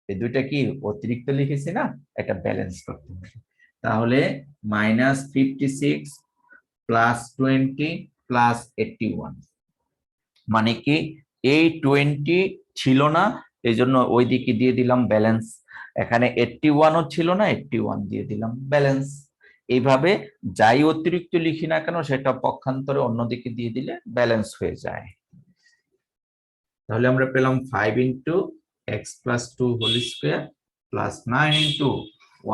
এই দুইটা কি অতিরিক্ত লিখেছি না, এটা ব্যালেন্স করতে হবে। তাহলে -56 প্লাস 20 প্লাস 81, মানে কি এই 20 ছিল না, এই জন্য ওই দিকে দিয়ে দিলাম ব্যালেন্স। এখানে 81ও ছিল না, 81 দিয়ে দিলাম ব্যালেন্স। এইভাবে যাই অতিরিক্ত লিখি না কেন সেটা পক্ষান্তরে অন্যদিকে দিয়ে দিলে ব্যালেন্স হয়ে যায়। তাহলে আমরা পেলাম 5 into x plus 2 whole square plus 9 into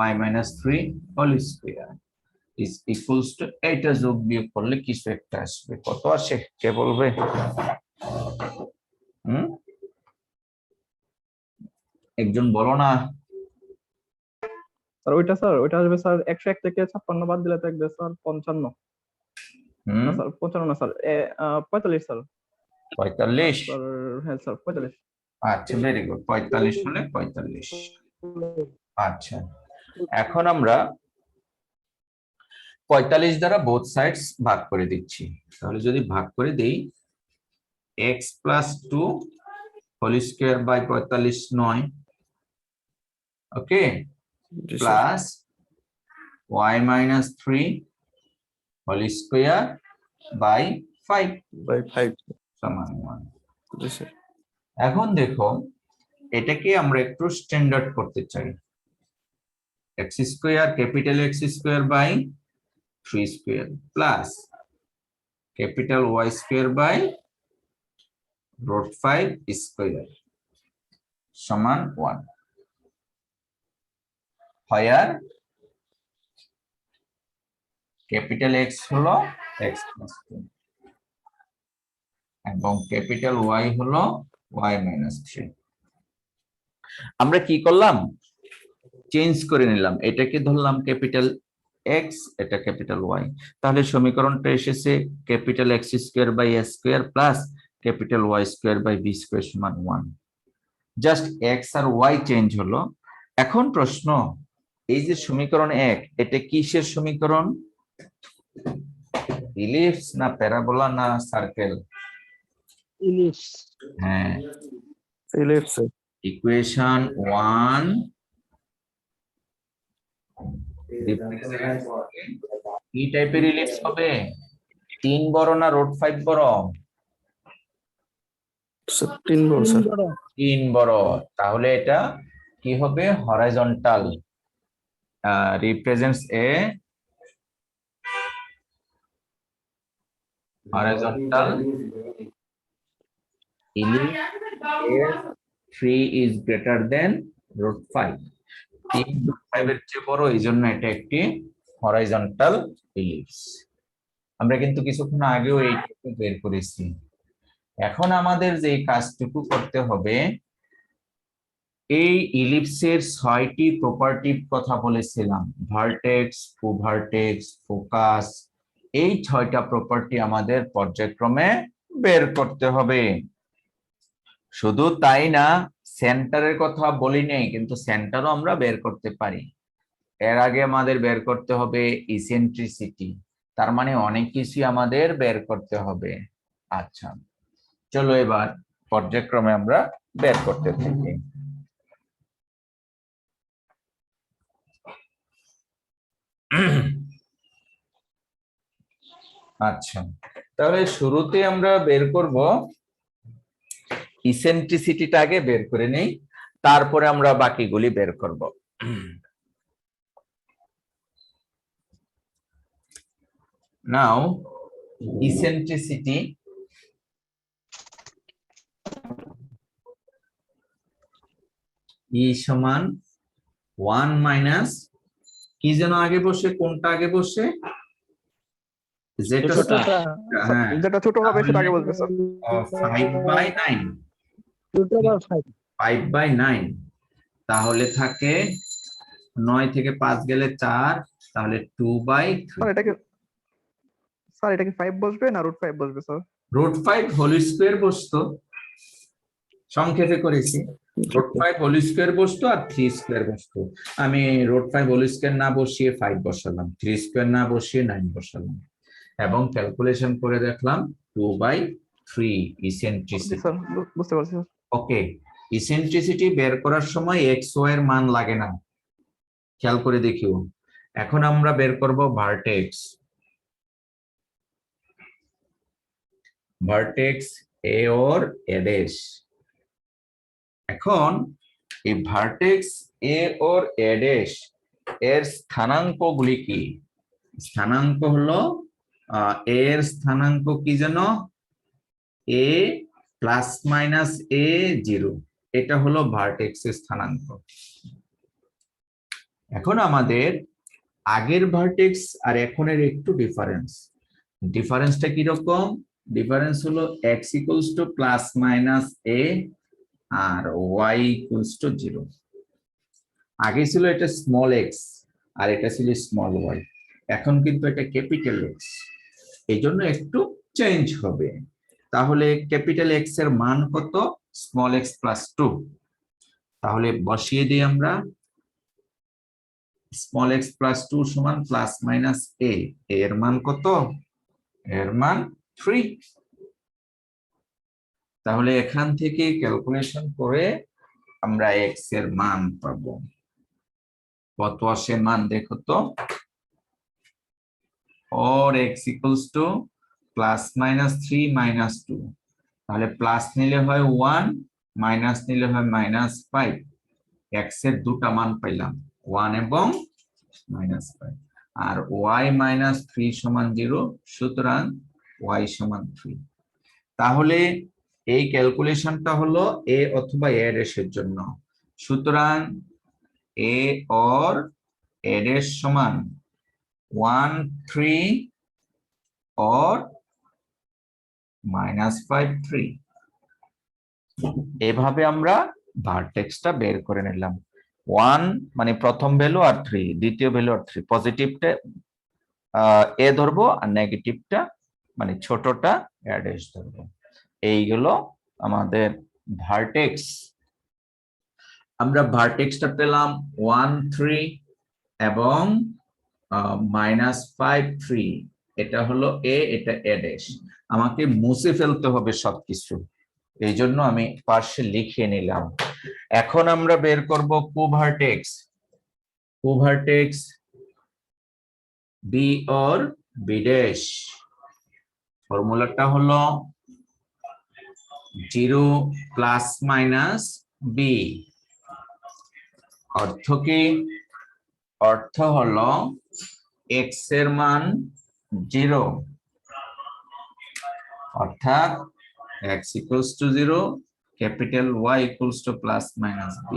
y minus 3 whole square is equals to, এটা যোগ বিয়োগ করলে কিছু একটা আসবে। কত আসে কে বলবে? একজন বলো না। স্যার ওইটা আসবে স্যার 101 থেকে 56 বাদ দিলে থাকবে স্যার 55। না স্যার 55 না স্যার 45 স্যার। 45? স্যার হ্যাঁ স্যার 45। আচ্ছা ভেরি গুড, 45 হলে 45। আচ্ছা, এখন আমরা 45 দ্বারা বোথ সাইডস ভাগ করে দিচ্ছি। তাহলে যদি ভাগ করে দেই, x plus 2 whole square by 45 9, okay, জি sir. Plus y minus 3 whole square by 5 by 5 সমান 1। জি স্যার। এখন দেখো এটাকে আমরা একটু স্ট্যান্ডার্ড করতে চাই। x square capital x square by 3 square plus capital y square by root 5 square সমান 1, where ক্যাপিটাল x হলো x প্লাস 2 এবং ক্যাপিটাল y হলো y মাইনাস 3। আমরা কি করলাম? চেঞ্জ করে নিলাম, এটাকে ধরলাম ক্যাপিটাল x, এটা ক্যাপিটাল y। তাহলে সমীকরণটা এসেছে capital x square by a square plus capital y square by b square সমান 1। জাস্ট x আর y চেঞ্জ হলো। এখন প্রশ্ন, এই যে সমীকরণ 1, এটা কিসের সমীকরণ? ইলিপস না প্যারাবোলা না সার্কেল? ইলিপস। হ্যাঁ, ইলিপস স্যার। ইকুয়েশন 1 কি টাইপের ইলিপস হবে? 3 বড় না রুট 5 বড়? স্যার 3 বড় স্যার। 3 বড়। তাহলে এটা কি হবে? Horizontal, represents a horizontal ellipse where 3 is greater than root 5. 3 root 5 এর চেয়ে বড়, এই জন্য এটা একটি হরাইজন্টাল ইলিপস। আমরা কিন্তু কিছুক্ষণ আগেও এইটুকু বের করেছি। এখন আমাদের যে কাজটুকু করতে হবে, এই ইলিপসের 6টি প্রপার্টির কথা বলেছিলাম, ভার্টেক্স, কোভার্টেক্স, ফোকাস, এই 6টা প্রপার্টি আমাদের পর্যায়ক্রমে বের করতে হবে। শুধু তাই না, সেন্টারের কথা বলি নেই, কিন্তু সেন্টারও আমরা বের করতে পারি। এর আগে আমাদের বের করতে হবে ইসেন্ট্রিসিটি, তার মানে অনেক কিছুই আমাদের বের করতে হবে। আচ্ছা চলো এবার পর্যায়ক্রমে আমরা বের করতে থাকি। আচ্ছা, তাহলে শুরুতে আমরা বের করব ইসেন্ট্রিসিটিটা, আগে বের করে নেই, তারপরে আমরা বাকিগুলি বের করব। নাও ইসেন্ট্রিসিটি ই সমান 1 মাইনাস কি যেন আগে বসে, কোনটা আগে বসে? যেটা হ্যাঁ, যেটা ছোট হবে সেটা আগে বলবে স্যার। 5/9 √5 5/9, তাহলে থাকে 9 থেকে 5 গেলে 4, তাহলে 2/3। স্যার এটা কি 5 বসবে না √5 বসবে স্যার? √5 হোল স্কয়ার বসতো, সংক্ষেপে করেছি। √5 হোল স্কয়ার বসতো আর 3 স্কয়ার বসতো। আমি √5 হোল স্কয়ার না বসিয়ে 5 বসালাম, 3 স্কয়ার না বসিয়ে 9 বসালাম, এবং ক্যালকুলেশন করে দেখলাম 2/3 জি ইসেন্ট্রিসিটি। স্যার, বুঝতে পারছি স্যার। ওকে, ইসেন্ট্রিসিটি বের করার সময় এক্স ওয়াই এর মান লাগে না, খেয়াল করে দেখিও। এখন আমরা বের করব vertex. Vertex A or a dash. এখন এই vertex A or a dash এর স্থানাঙ্কগুলি কি? স্থানাঙ্ক হলো এর স্থানাঙ্ক কি যেন? এ প্লাস মাইনাস এ 0, এটা হলো ভার্টেক্স এর স্থানাঙ্ক। এখন আমাদের আগের ভার্টেক্স আর এখনের একটু ডিফারেন্স। ডিফারেন্সটা কি রকম? ডিফারেন্স হলো x equals to plus minus a আর y ইকুয়ালস টু 0। আগে ছিল এটা স্মল x আর এটা ছিল স্মল y, এখন কিন্তু এটা ক্যাপিটাল x, এই জন্য একটু চেঞ্জ হবে। তাহলে ক্যাপিটাল x এর মান কত? Small x plus 2। তাহলে বসিয়ে দিই আমরা, স্মল x প্লাস 2 সমান প্লাস মাইনাস a, এর মান কত? এর মান 3। তাহলে এখান থেকে ক্যালকুলেশন করে আমরা x এর মান পাবো। কত আসে মান দেখো তো? or x equals to plus minus 3 minus 2, তাহলে প্লাস নিলে হয় 1, মাইনাস নিলে হয় মাইনাস 5। x এর দুটা মান পাইলাম, 1 এবং মাইনাস 5। আর y মাইনাস 3 সমান 0, সুতরাং y সমান 3। তাহলে এই ক্যালকুলেশনটা হলো a অথবা a ড্যাশের জন্য। সুতরাং a or a ড্যাশ সমান 1 3 or -5 3। এভাবে আমরা ভার্টেক্সটা বের করে নিলাম। 1 মানে প্রথম ভ্যালু আর 3 দ্বিতীয় ভ্যালু আর 3, পজিটিভটা এ ধরবো আর নেগেটিভটা মানে ছোটটা এ ড্যাশ ধরবো। এইগুলো আমাদের ভার্টেক্স। আমরা ভার্টেক্সটা পেলাম 1 3 এবং -5 3, এটা হলো এ, এটা এ ড্যাশ। আমাকে মুছে ফেলতে হবে সবকিছু, এই জন্য আমি পাশে লিখে নিলাম। এখন আমরা বের করব কোভার্টেক্স। কোভার্টেক্স বি অর বি ড্যাশ, ফর্মুলাটা হলো 0 প্লাস মাইনাস বি। অর্থ কি? অর্থ হলো x এর মান 0, অর্থাৎ x equals to 0, capital Y equals to plus minus b.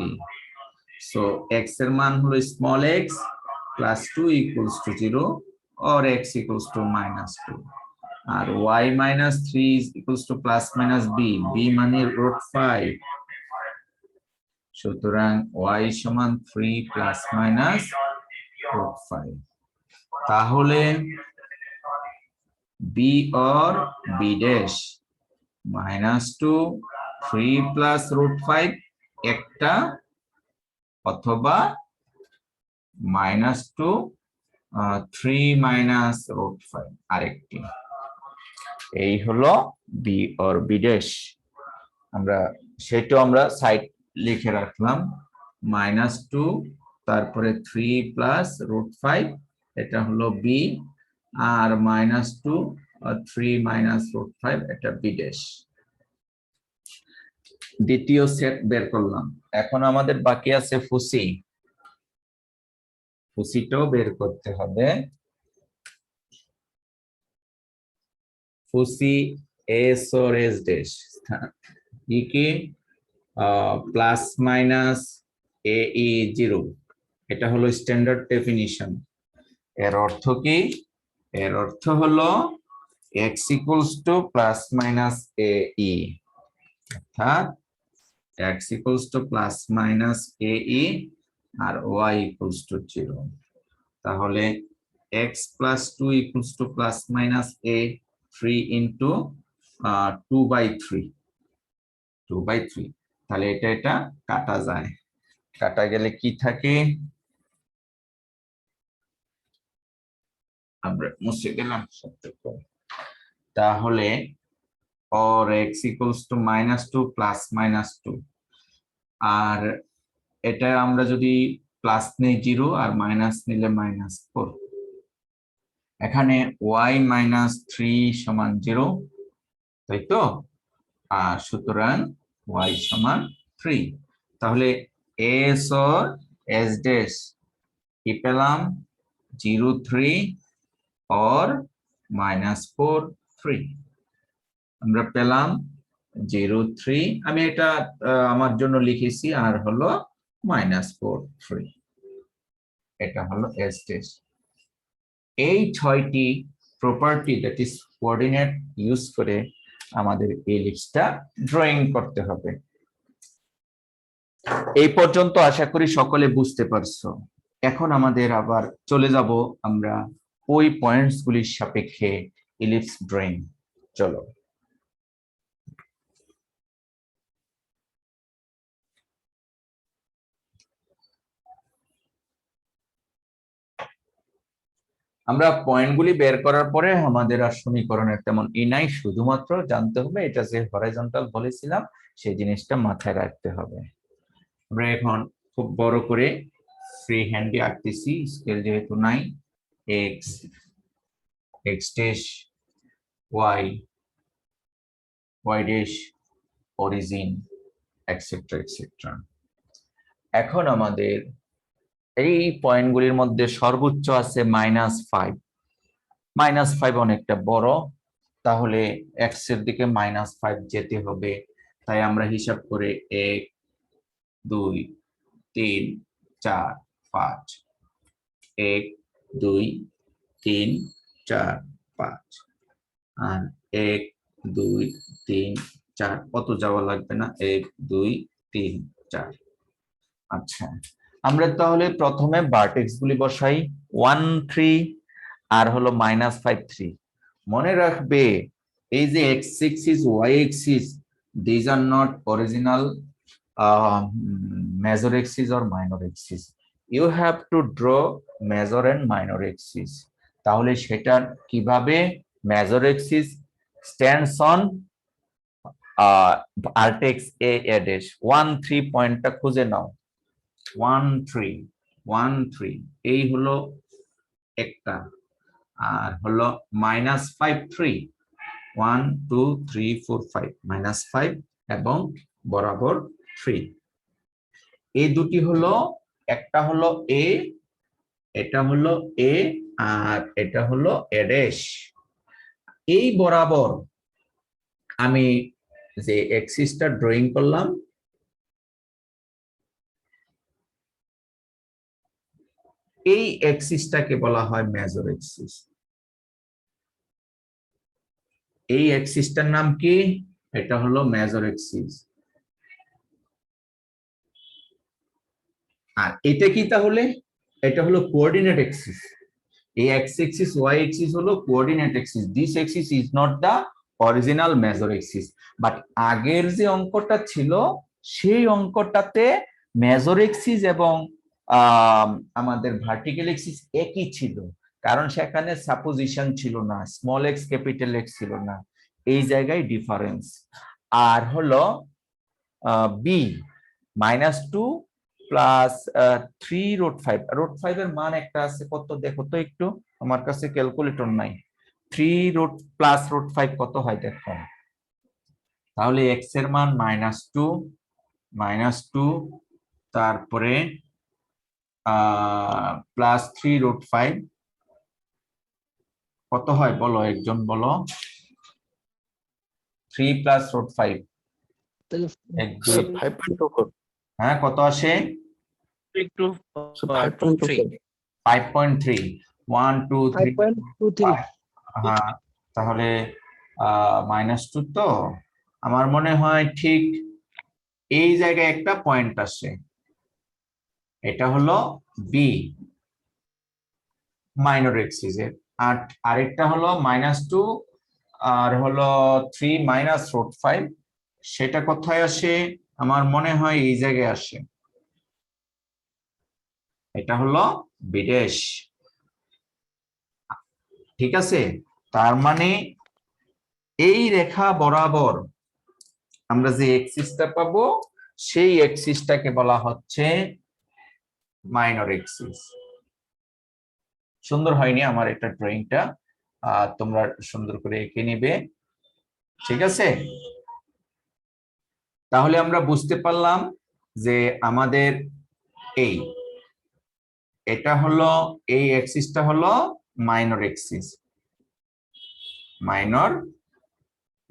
So x এর মান হলো small x plus 2 equals to 0 or x equals to -2, R y minus 3 is equals to plus minus b, b মানে √5, সুতরাং y সমান 3 plus minus √5। তাহলে b or b dash -2 3 plus √5 একটা, অথবা -2 3 minus √5 আরেকটি। এই হলো b or b dash। আমরা সেটা আমরা সাইড লিখে রাখলাম, -2 তারপরে 3 plus √5, এটা হলো b, আর -2 3 minus √5, এটা b dash। দ্বিতীয় সেট বের করলাম। এখন আমাদের বাকি আছে ফুসি। ফুসিটাও বের করতে হবে। ফুসি এস or এস ড্যাশ কি প্লাস মাইনাস এ ই 0, এটা হলো স্ট্যান্ডার্ড ডেফিনিশন। এর অর্থ কি? এর অর্থ হলো x equals to plus minus a e, অর্থাৎ x equals to plus minus ae R y equals to 0 তাহলে x plus 2 equals to plus minus a 3 into 2/3 2/3 তাহলে এটা কাটা যায় কাটা গেলে কি থাকে আমরা মুছে দিলাম সবটুকু তাহলে or x equals to -2 plus -2 আর এটা আমরা যদি প্লাস নেই 0 আর মাইনাস নিলে -4 এখানে y -3 সমান 0 তাই তো আর সুতরাং y সমান 3 তাহলে s or s dash কি পেলাম 0 3 or -4 3 আমরা পেলাম 0 3 আমি এটা আমার জন্য লিখেছি আর হলো -4 3 এটা হলো s dash এই 6টি property that is coordinate use করে আমাদের এলিপসটা ড্রয়িং করতে হবে এই পর্যন্ত আশা করি সকলে বুঝতে পারছো এখন আমাদের আবার চলে যাব আমরা ওই পয়েন্টস গুলির সাপেক্ষে এলিপস ড্রয়িং চলো আমরা পয়েন্টগুলি বের করার পরে আমাদের আর সমীকরণের তেমন নাই শুধুমাত্র জানতে হবে এটা যে হরাইজন্টাল বলেছিলাম সেই জিনিসটা মাথায় রাখতে হবে আমরা এখন খুব বড় করে ফ্রি হ্যান্ডে আঁকতেছি স্কেল যেহেতু নাই x x dash y y dash origin etc etc এখন আমাদের এই পয়েন্টগুলির মধ্যে সর্বোচ্চ আছে -5 -5 অনেকটা বড় তাহলে x এর দিকে -5 যেতে হবে তাই আমরা হিসাব করে 1 2 3 4 5 1 2 3 4 5 আর 1 2 3 4 কত যাওয়া লাগবে না 1 2 3 4 আচ্ছা আমরা তাহলে প্রথমে ভার্টেক্স গুলি বসাই 1 3 আর হলো -5 3 মনে রাখবে এই যে x axis y axis these are not original major axis or minor axis you have to draw major and minor axis তাহলে সেটা কিভাবে major axis stands on vertex a dash 1 3 পয়েন্টটা খুঁজে নাও 1 3 1 3 এই হলো একটা আর হলো -5 3 1 2 3 4 5 -5 এবং বরাবর 3 এই দুটি হলো একটা হলো a এটা হলো a আর এটা হলো a ড্যাশ এই বরাবর আমি যে এক্সিসটা ড্রয়িং করলাম এই এক্সিসটাকে বলা হয় মেজর এক্সিস এই এক্সিসটার নাম কি এটা হলো মেজর এক্সিস আর এটা কি তাহলে এটা হলো কোঅর্ডিনেট এক্সিস এই এক্স এক্সিস ওয়াই এক্সিস হলো coordinate axis this axis is not the original major axis but আগের যে অঙ্কটা ছিল সেই অঙ্কটাতে মেজর এক্সিস এবং আমাদের ভার্টিক্যাল এক্সিস একই ছিল কারণ সেখানে সাপোজিশন ছিল না স্মল এক্স ক্যাপিটাল এক্স ছিল না এই জায়গায় ডিফারেন্স আর হলো বি -2 প্লাস 3√5 এর মান একটা আছে কত দেখো তো একটু আমার কাছে ক্যালকুলেটর নাই 3 + কত হয় দেখো তাহলে x এর মান -2 তারপরে +3√5 কত হয় বলো একজন বলো 3 + √5 5.24 হ্যাঁ কত আসে 5.24 5.3 1 2 3 5.23 হ্যাঁ তাহলে -2 তো আমার মনে হয় ঠিক এই জায়গায় একটা পয়েন্ট আসে, এটা হলো বি মাইনর এক্সিসের, আর আরেকটা হলো -2 আর হলো 3 -√5, সেটা কোথায় আসে? আমার মনে হয় এই জায়গায় আসে, এটা হলো বিদেশ। ঠিক আছে, তার মানে এই রেখা বরাবর আমরা যে এক্সিসটা পাবো সেই এক্সিসটাকে বলা হচ্ছে মাইনর এক্সিস। সুন্দর হয়নি আমার একটা ড্রয়িংটা, তোমরা সুন্দর করে এঁকে নিবে। ঠিক আছে, তাহলে আমরা বুঝতে পারলাম যে আমাদের এই এটা হলো, এই এক্সিসটা হলো মাইনর এক্সিস, মাইনর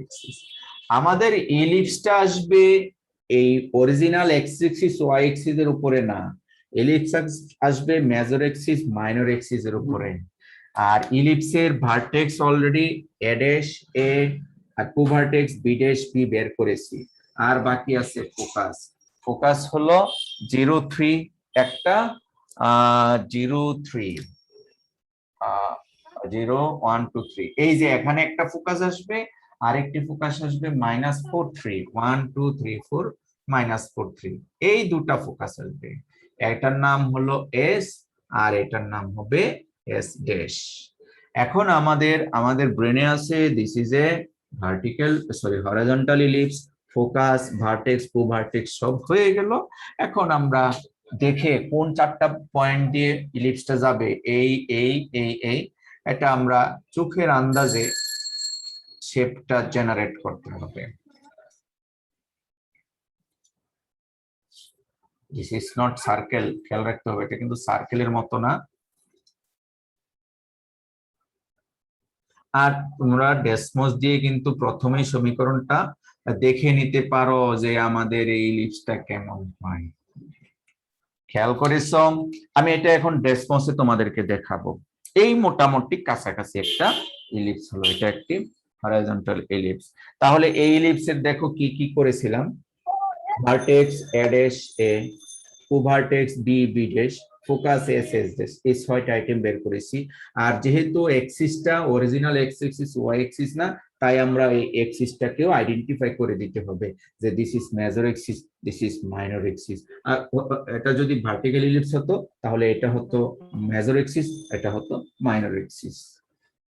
এক্সিস। আমাদের ইলিপসটা আসবে এই original x axis y axis এর উপরে না, ইলিপস আসবে মেজর এক্সিস মাইনর এক্সিস এর উপরে। আর ইলিপসের vertex already a dash a আর to vertex b dash b বের করেছি, আর বাকি আছে ফোকাস। ফোকাস হলো 0 3 একটা 0 3 0 1 2 3, এই যে এখানে একটা ফোকাস আসবে, আরেকটি ফোকাস আসবে -4 3 1 2 3 4 -4 3, এই দুটা ফোকাস আসবে। এটার নাম হলো এস আর এটার নাম হবে এস ড্যাশ। এখন আমাদের ব্রেনে আছে this is a vertical horizontal ellipse, focus vertex to vertex সব হয়ে গেল। এখন আমরা দেখে কোন চারটা পয়েন্ট দিয়ে ইলিপসটা যাবে, এই এই এই এই, এটা আমরা চোখের আন্দাজে শেপটা জেনারেট করতে হবে। দিস ইজ নট সার্কেল, খেয়াল রাখতে হবে, এটা কিন্তু সার্কেলের মতো না। আর তোমরা ডেসমোস দিয়ে কিন্তু প্রথমেই সমীকরণটা দেখে নিতে পারো যে আমাদের এই ইলিপসটা কেমন হয়। খেয়াল করেছ? আমি এটা এখন ডেসমোসে তোমাদেরকে দেখাবো। এই মোটামুটি কাছাকাছি একটা ইলিপস হলো, এটা একটি হরাইজন্টাল ইলিপস। তাহলে এই ইলিপসের দেখো কি কি করেছিলাম, vertex a dash a, to vertex b b dash, focus s s dash, এই 6টা আইটেম বের করেছি। আর যেহেতু এক্সিসটা original x axis y axis না, তাই আমরা এই এক্সিসটাকেও আইডেন্টিফাই করে দিতে হবে যে this is major axis, this is minor axis. আর এটা যদি ভার্টিক্যাল ইলিপস হতো তাহলে এটা হতো মেজর এক্সিস, এটা হতো মাইনর এক্সিস।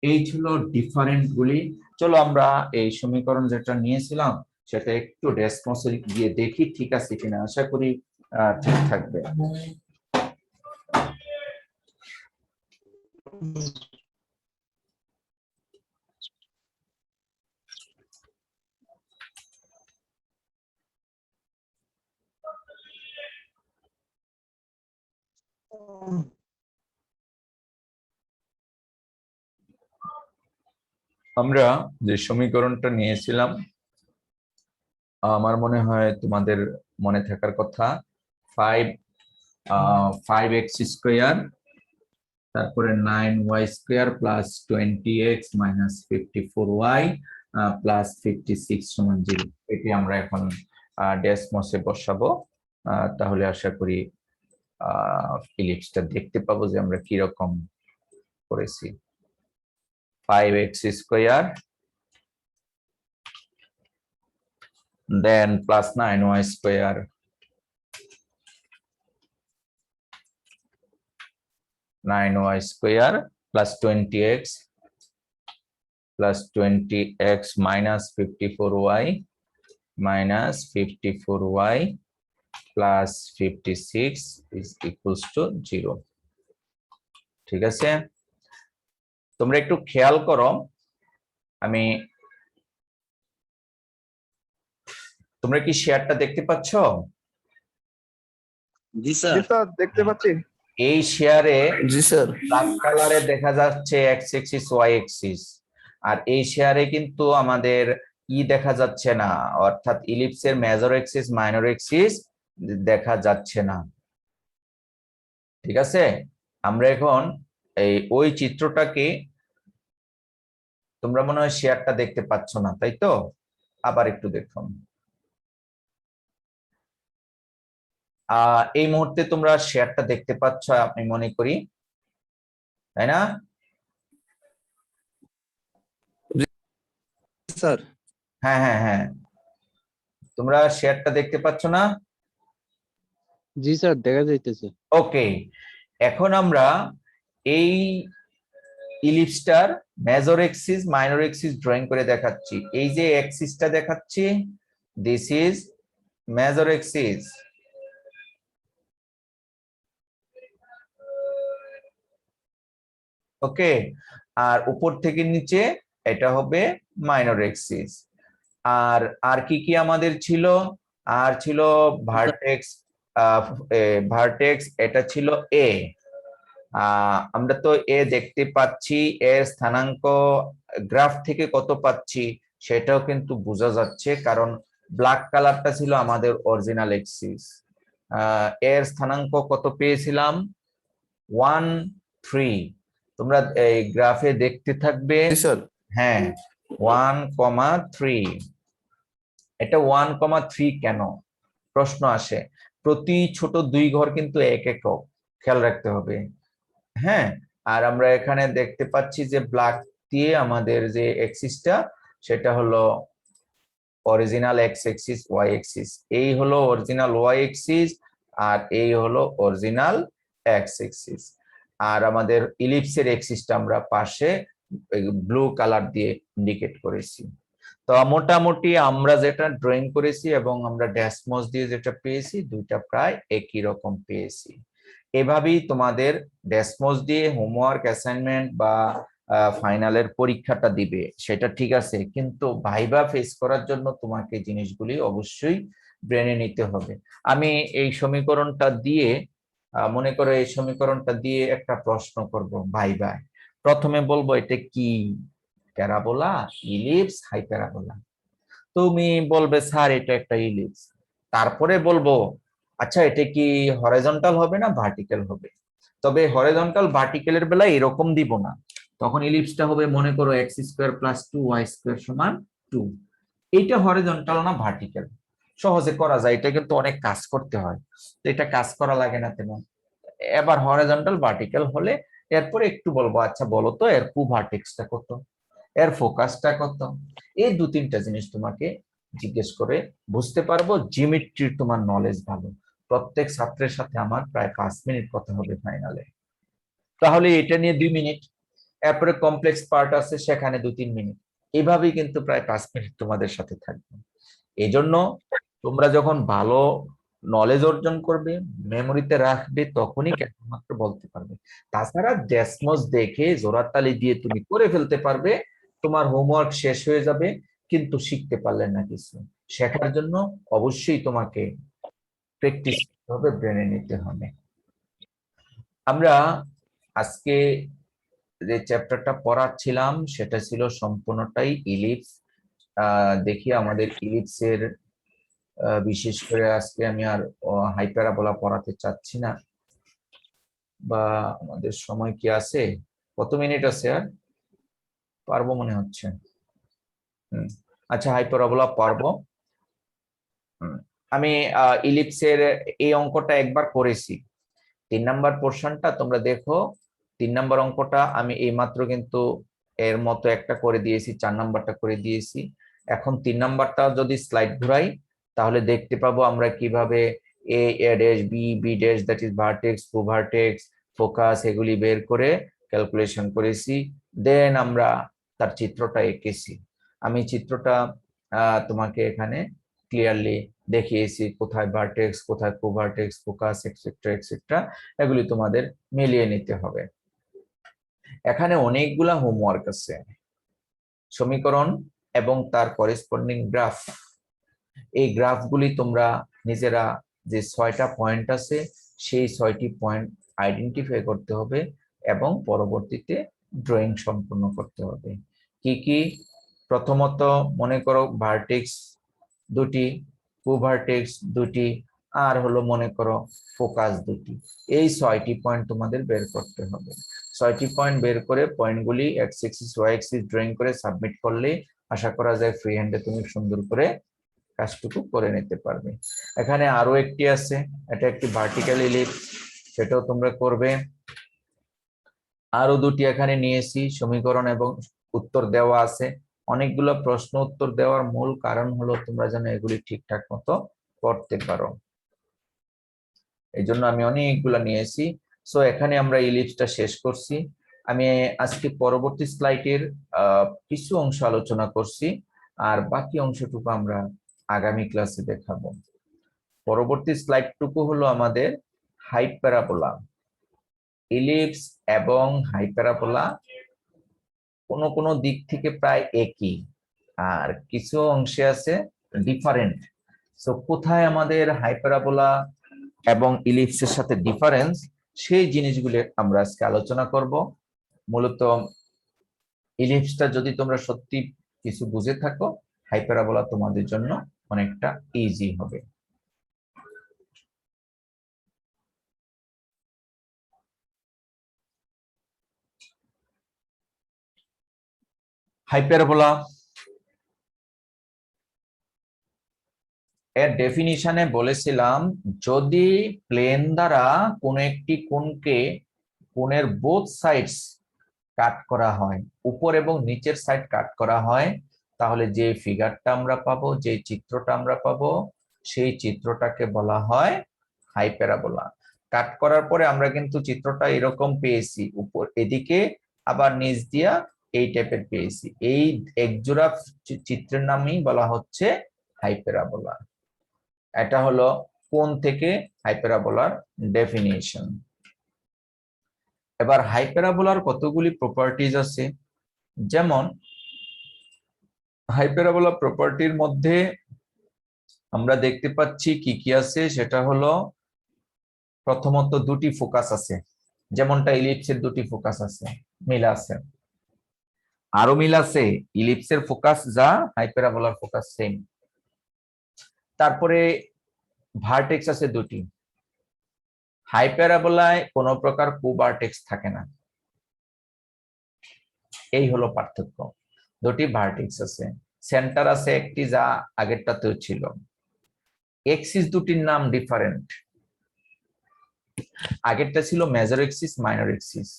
এই ছিল ডিফারেন্ট গুলি। চলো আমরা এই সমীকরণ যেটা নিয়েছিলাম সেটা একটু ডেসমোসে গিয়ে দেখি ঠিক আছে কিনা, আশা করি ঠিক থাকবে। আমরা যে সমীকরণটা নিয়েছিলাম আমার মনে হয় তোমাদের মনে থাকার কথা, 5x স্কোয়ার তারপরে 9y square plus 20x minus 54y plus 56 সমান 0। এটি আমরা এখন ডেসমোসে বসাবো, তাহলে আশা করি ইলিপসটা দেখতে পাবো যে আমরা কি রকম করেছি। 5x square then plus 9y square plus 20x plus 20x minus 54y minus 54y plus 56 is equals to 0। ঠিক আছে, তোমরা একটু খেয়াল করো, তোমরা কি শেয়ারটা দেখতে পাচ্ছ? জি স্যার। দেখতে পাচ্ছি। এই শেয়ারে জি স্যার। ব্ল্যাক কালারে দেখা যাচ্ছে এক্স এক্সিস ওয়াই এক্সিস, আর এই শেয়ারে কিন্তু আমাদের দেখা যাচ্ছে না, অর্থাৎ ইলিপসের মেজর এক্সিস মাইনর এক্সিস দেখা যাচ্ছে না। ঠিক আছে, আমরা এখন ওই চিত্রটাকে, তোমরা মনে হয় শেয়ারটা দেখতে পাচ্ছ না তাই তো, আবার একটু দেখুন। এই মুহূর্তে তোমরা শেয়ারটা দেখতে পাচ্ছ আমি মনে করি, তাই না? স্যার হ্যাঁ হ্যাঁ হ্যাঁ, তোমরা শেয়ারটা দেখতে পাচ্ছ না? জি স্যার দেখা যাইতেছে। ওকে, এখন আমরা এই ইলিপসটার major axis minor axis drawing করে দেখাচ্ছি। এই যে এক্সিসটা দেখাচ্ছি, this is major axis, okay, আর উপর থেকে নিচে এটা হবে মাইনর এক্সিস। আর আর কি কি আমাদের ছিল? আর ছিল ভার্টেক্স, ভার্টেক্স এটা ছিল এ। আমরা তো এ দেখতে পাচ্ছি, এর স্থানাঙ্ক গ্রাফ থেকে কত পাচ্ছি সেটাও কিন্তু বোঝা যাচ্ছে, কারণ ব্ল্যাক কালারটা ছিল আমাদের অরিজিনাল এক্সিস। এর স্থানাঙ্ক কত পেয়েছিলাম? 1 3। তোমরা এই গ্রাফে দেখতে থাকবে। জি স্যার। হ্যাঁ, 1,3। এটা 1,3 কেন প্রশ্ন আসে? প্রতি ছোট দুই ঘর কিন্তু এক একক, খেয়াল রাখতে হবে। হ্যাঁ, আর আমরা এখানে দেখতে পাচ্ছি যে ব্ল্যাক দিয়ে আমাদের যে এক্সিসটা সেটা হলো original x axis, y axis. এই হলো অরিজিনাল ওয়াই এক্সিস আর এই হলো অরিজিনাল এক্স এক্সিস। আর আমাদের ইলিপসের এক্সিসটা আমরা পাশে ব্লু কালার দিয়ে ইন্ডিকেট করেছি। তো মোটামুটি আমরা যেটা ড্রয়িং করেছি এবং আমরা ড্যাশমোজ দিয়ে যেটা পেয়েছি দুইটা প্রায় একই রকম পেয়েছি। এভাবেই তোমাদের ড্যাশমোজ দিয়ে হোমওয়ার্ক অ্যাসাইনমেন্ট বা ফাইনালের পরীক্ষাটা দিবে, সেটা ঠিক আছে, কিন্তু ভাইবা ফেস করার জন্য তোমাকে জিনিসগুলি অবশ্যই ব্রেনে নিতে হবে। আমি এই সমীকরণটা দিয়ে মনে করো এই সমীকরণটা দিয়ে একটা প্রশ্ন করব ভাইবায়। প্রথমে বলবো এটা কি, প্যারাবোলা, ইলিপস, হাইপ্যারাবোলা। তুমি বলবে স্যার এটা একটা ইলিপস। তারপরে বলবো আচ্ছা এটা কি হরাইজন্টাল হবে না ভার্টিক্যাল হবে? তবে হরাইজন্টাল ভার্টিক্যালের বেলায় এরকম দিব না, তখন ইলিপসটা হবে মনে করো x square plus 2y square সমান 2। এইটা হরাইজন্টাল না ভার্টিক্যাল, সহজে করা যায়, এটা কিন্তু অনেক কাজ করতে হয়, তো এটা কাজ করা লাগে না তেমন। এবার হরাইজন্টাল ভার্টিক্যাল হলে এরপরে একটু বলবো আচ্ছা বলো তো এর কু ভার্টেক্সটা কত, এর ফোকাসটা কত। এই দু তিনটা জিনিস তোমাকে জিজ্ঞেস করে বুঝতে পারবো। জিওমেট্রির তোমার নলেজ ভালো, প্রত্যেক ছাত্রের সাথে আমার প্রায় 5 মিনিট কথা হবে ফাইনালে, তাহলে এটা নিয়ে 2 মিনিট, এরপরে কমপ্লেক্স পার্ট আছে সেখানে 2-3 মিনিট, এইভাবেই কিন্তু প্রায় 5 মিনিট তোমাদের সাথে থাকবে। এই জন্য তোমরা যখন ভালো নলেজ অর্জন করবে, মেমোরিতে রাখবে, তখনই কেবলমাত্র বলতে পারবে। তাছাড়া ডেসমোস দেখে জোড়াতালি দিয়ে তুমি করে ফেলতে পারবে, তোমার হোমওয়ার্ক শেষ হয়ে যাবে, কিন্তু শিখতে পারলে না কিছু। শেখার জন্য অবশ্যই তোমাকে প্র্যাকটিস করতে হবে, ব্রেনে নিতে হবে। আমরা আজকে যে চ্যাপ্টারটা পড়াচ্ছিলাম সেটা ছিল সম্পূর্ণটাই ইলিপস। দেখি আমাদের ইলিপসের বিশেষ করে আজকে আমি আর হাইপ্যারাবোলা পড়াতে চাচ্ছি না, বা আমাদের সময় কি আছে, কত মিনিট আছে আর পারবো মনে হচ্ছে। আচ্ছা হাইপ্যারাবোলা পারবো। আমি ইলিপসের এই অঙ্কটা একবার করেছি, 3 নাম্বার পোর্শনটা তোমরা দেখো। 3 নাম্বার অঙ্কটা আমি এইমাত্র কিন্তু এর মতো একটা করে দিয়েছি, 4 নাম্বারটা করে দিয়েছি। এখন 3 নাম্বারটা যদি স্লাইড ঘুরাই তাহলে দেখতে পাবো আমরা কিভাবে a dash b b dash that is vertex, co vertex, focus এগুলি বের করে ক্যালকুলেশন করেছি, দেন আমরা তার চিত্রটা এঁকেছি। আমি চিত্রটা তোমাকে এখানে ক্লিয়ারলি দেখিয়েছি, কোথায় ভার্টেক্স, কোথায় কো ভার্টেক্স, ফোকাস এক্সেট্রা এক্সেট্রা, এগুলি তোমাদের মিলিয়ে নিতে হবে। এখানে অনেকগুলা হোমওয়ার্ক আছে, সমীকরণ এবং তার করেসপন্ডিং গ্রাফ। এই গ্রাফগুলি তোমরা নিজেরা যে 6টা পয়েন্ট আছে সেই 6টি পয়েন্ট আইডেন্টিফাই করতে হবে এবং পরবর্তীতে ড্রয়িং সম্পূর্ণ করতে হবে। কি কি? প্রথমত মনে করো ভার্টেক্স দুটি, কো ভার্টেক্স দুটি, আর হলো মনে করো ফোকাস দুটি। এই 6টি পয়েন্ট তোমাদের বের করতে হবে। 6টি পয়েন্ট বের করে পয়েন্টগুলি x axis y axis drawing করে সাবমিট করলে আশা করা যায় ফ্রি হ্যান্ডে তুমি সুন্দর করে কাজটুকু করে নিতে পারবে। এখানে আরো একটি আছে, এটা একটি ভার্টিক্যাল ইলিপস, সেটাও তোমরা করবে। আরো দুটি এখানে নিয়েছি, সমীকরণ এবং উত্তর দেওয়া আছে। অনেকগুলো প্রশ্ন উত্তর দেওয়ার মূল কারণ হলো তোমরা যেন এগুলি ঠিকঠাক মতো করতে পারো, এই জন্য আমি অনেকগুলো নিয়েছি। সো এখানে আমরা ইলিপসটা শেষ করছি। আমি আজকে পরবর্তী স্লাইডের কিছু অংশ আলোচনা করছি, আর বাকি অংশটুকু আমরা আগামী ক্লাসে দেখাবো। পরবর্তী স্লাইডটুকু হলো আমাদের হাইপারাবোলা। ইলিপস এবং হাইপারাবোলা কোনো কোনো দিক থেকে প্রায় একই, আর কিছু অংশে আছে ডিফারেন্ট। সো কোথায় আমাদের হাইপারাবোলা এবং ইলিপসের সাথে ডিফারেন্স, সেই জিনিসগুলো আমরা আজকে আলোচনা করব। মূলত ইলিপসটা যদি তোমরা সত্যি কিছু বুঝে থাকো, হাইপারাবোলা তোমাদের জন্য অনেকটা ইজি হবে। হাইপারবোলা এর ডেফিনিশনে বলেছিলাম, যদি প্লেন দ্বারা কোনো একটি কোণকে কোণের বোথ সাইডস কাট করা হয়, উপর এবং নিচের সাইড কাট করা হয়, তাহলে যে ফিগারটা আমরা পাবো, যে চিত্রটা আমরা পাবো, সেই চিত্রটাকে বলা হয় হাইপারবোলা। কাট করার পরে আমরা কিন্তু চিত্রটা এরকম পেয়েছি, উপর এদিকে আবার নিচ দিয়া এই টাইপের পেয়েছি। এই একজোড়া চিত্রের নামই বলা হচ্ছে হাইপারবোলা। এটা হলো কোণ থেকে হাইপারবোলার ডেফিনিশন। এবার হাইপারবোলার কতগুলি প্রপার্টিজ আছে, যেমন হাইপারবোলা প্রপার্টির মধ্যে আমরা দেখতে পাচ্ছি কি কি আছে। সেটা হলো প্রথমত দুটি ফোকাস আছে, যেমনটা ইলিপসের দুটি ফোকাস আছে, মিল আছে। আরো মিল আছে, ইলিপসের ফোকাস যা, হাইপারবোলার ফোকাস সেম। তারপরে ভার্টেক্স আছে দুটি, হাইপারবোলায় কোনো প্রকার কোভার্টেক্স থাকে না। এই হলো পার্থক্য, দুটি ভার্টেক্স আছে। সেন্টার আছে একটি, যা আগেরটাতেও ছিল। এক্সিস দুটির নাম ডিফারেন্ট, আগেরটা ছিল মেজর এক্সিস, মাইনর এক্সিস,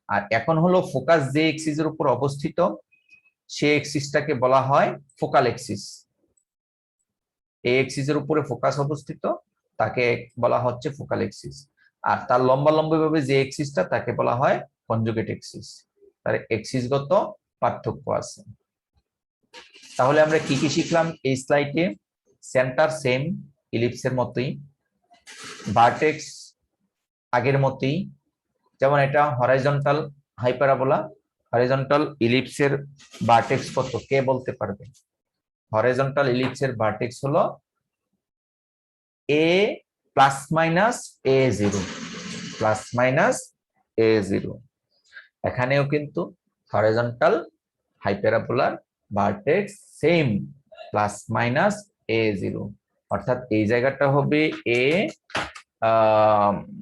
আর এখন হলো ফোকাস যে এক্সিসের উপর অবস্থিত, সেই এক্সিসটাকে বলা হয় ফোকাল এক্সিস। এই এক্সিসের উপরে ফোকাস অবস্থিত, তাকে বলা হচ্ছে ফোকাল এক্সিস। আর তার লম্বা ভাবে যে এক্সিসটা, তাকে বলা হয় কনজুগেট এক্সিস। তার এক্সিসগত পার্থক্য আছে। তাহলে আমরা কি কি শিখলাম এই স্লাইডে? সেন্টার সেম, ইলিপসের মতোই। ভার্টেক্স আগের মতোই, যেমন এটা হরাইজন্টাল হাইপারবোলা। হরাইজন্টাল ইলিপসের ভার্টেক্স কত, কে বলতে পারবে? হরাইজন্টাল ইলিপসের ভার্টেক্স হলো a plus minus a0, plus minus a0। এখানেও কিন্তু হরাইজন্টাল হাইপারবোলার vertex same, plus minus a0, অর্থাৎ এই জায়গাটা হবে a,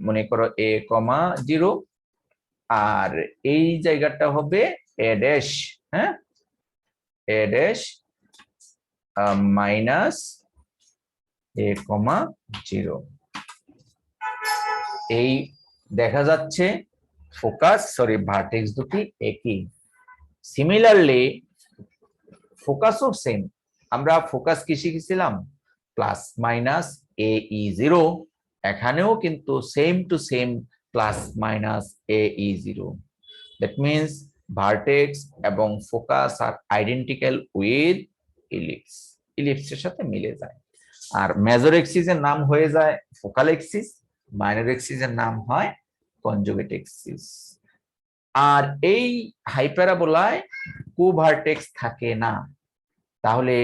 মনে করো a,0, আর এই জায়গাটা হবে a ড্যাশ, হ্যাঁ, a ড্যাশ মাইনাস a,0। এই দেখা যাচ্ছে ফোকাস, সরি, ভার্টেক্স দুটি একই। সিমিলারলি ফোকাসও সেম। আমরা ফোকাস কি শিখেছিলাম? Plus minus ae0। এখানেও কিন্তু same to same, plus minus ae0। That means vertex এবং ফোকাস আর আইডেন্টিক্যাল উইথ ইলিপস, ইলিপসের সাথে মিলে যায়। আর মেজর এক্সিসের নাম হয়ে যায় ফোকাল এক্সিস, মাইনর এক্সিসের নাম হয় কনজুগেট এক্সিস। আর এই হাইপারবোলায় কোভার্টেক্স থাকে না। তাহলে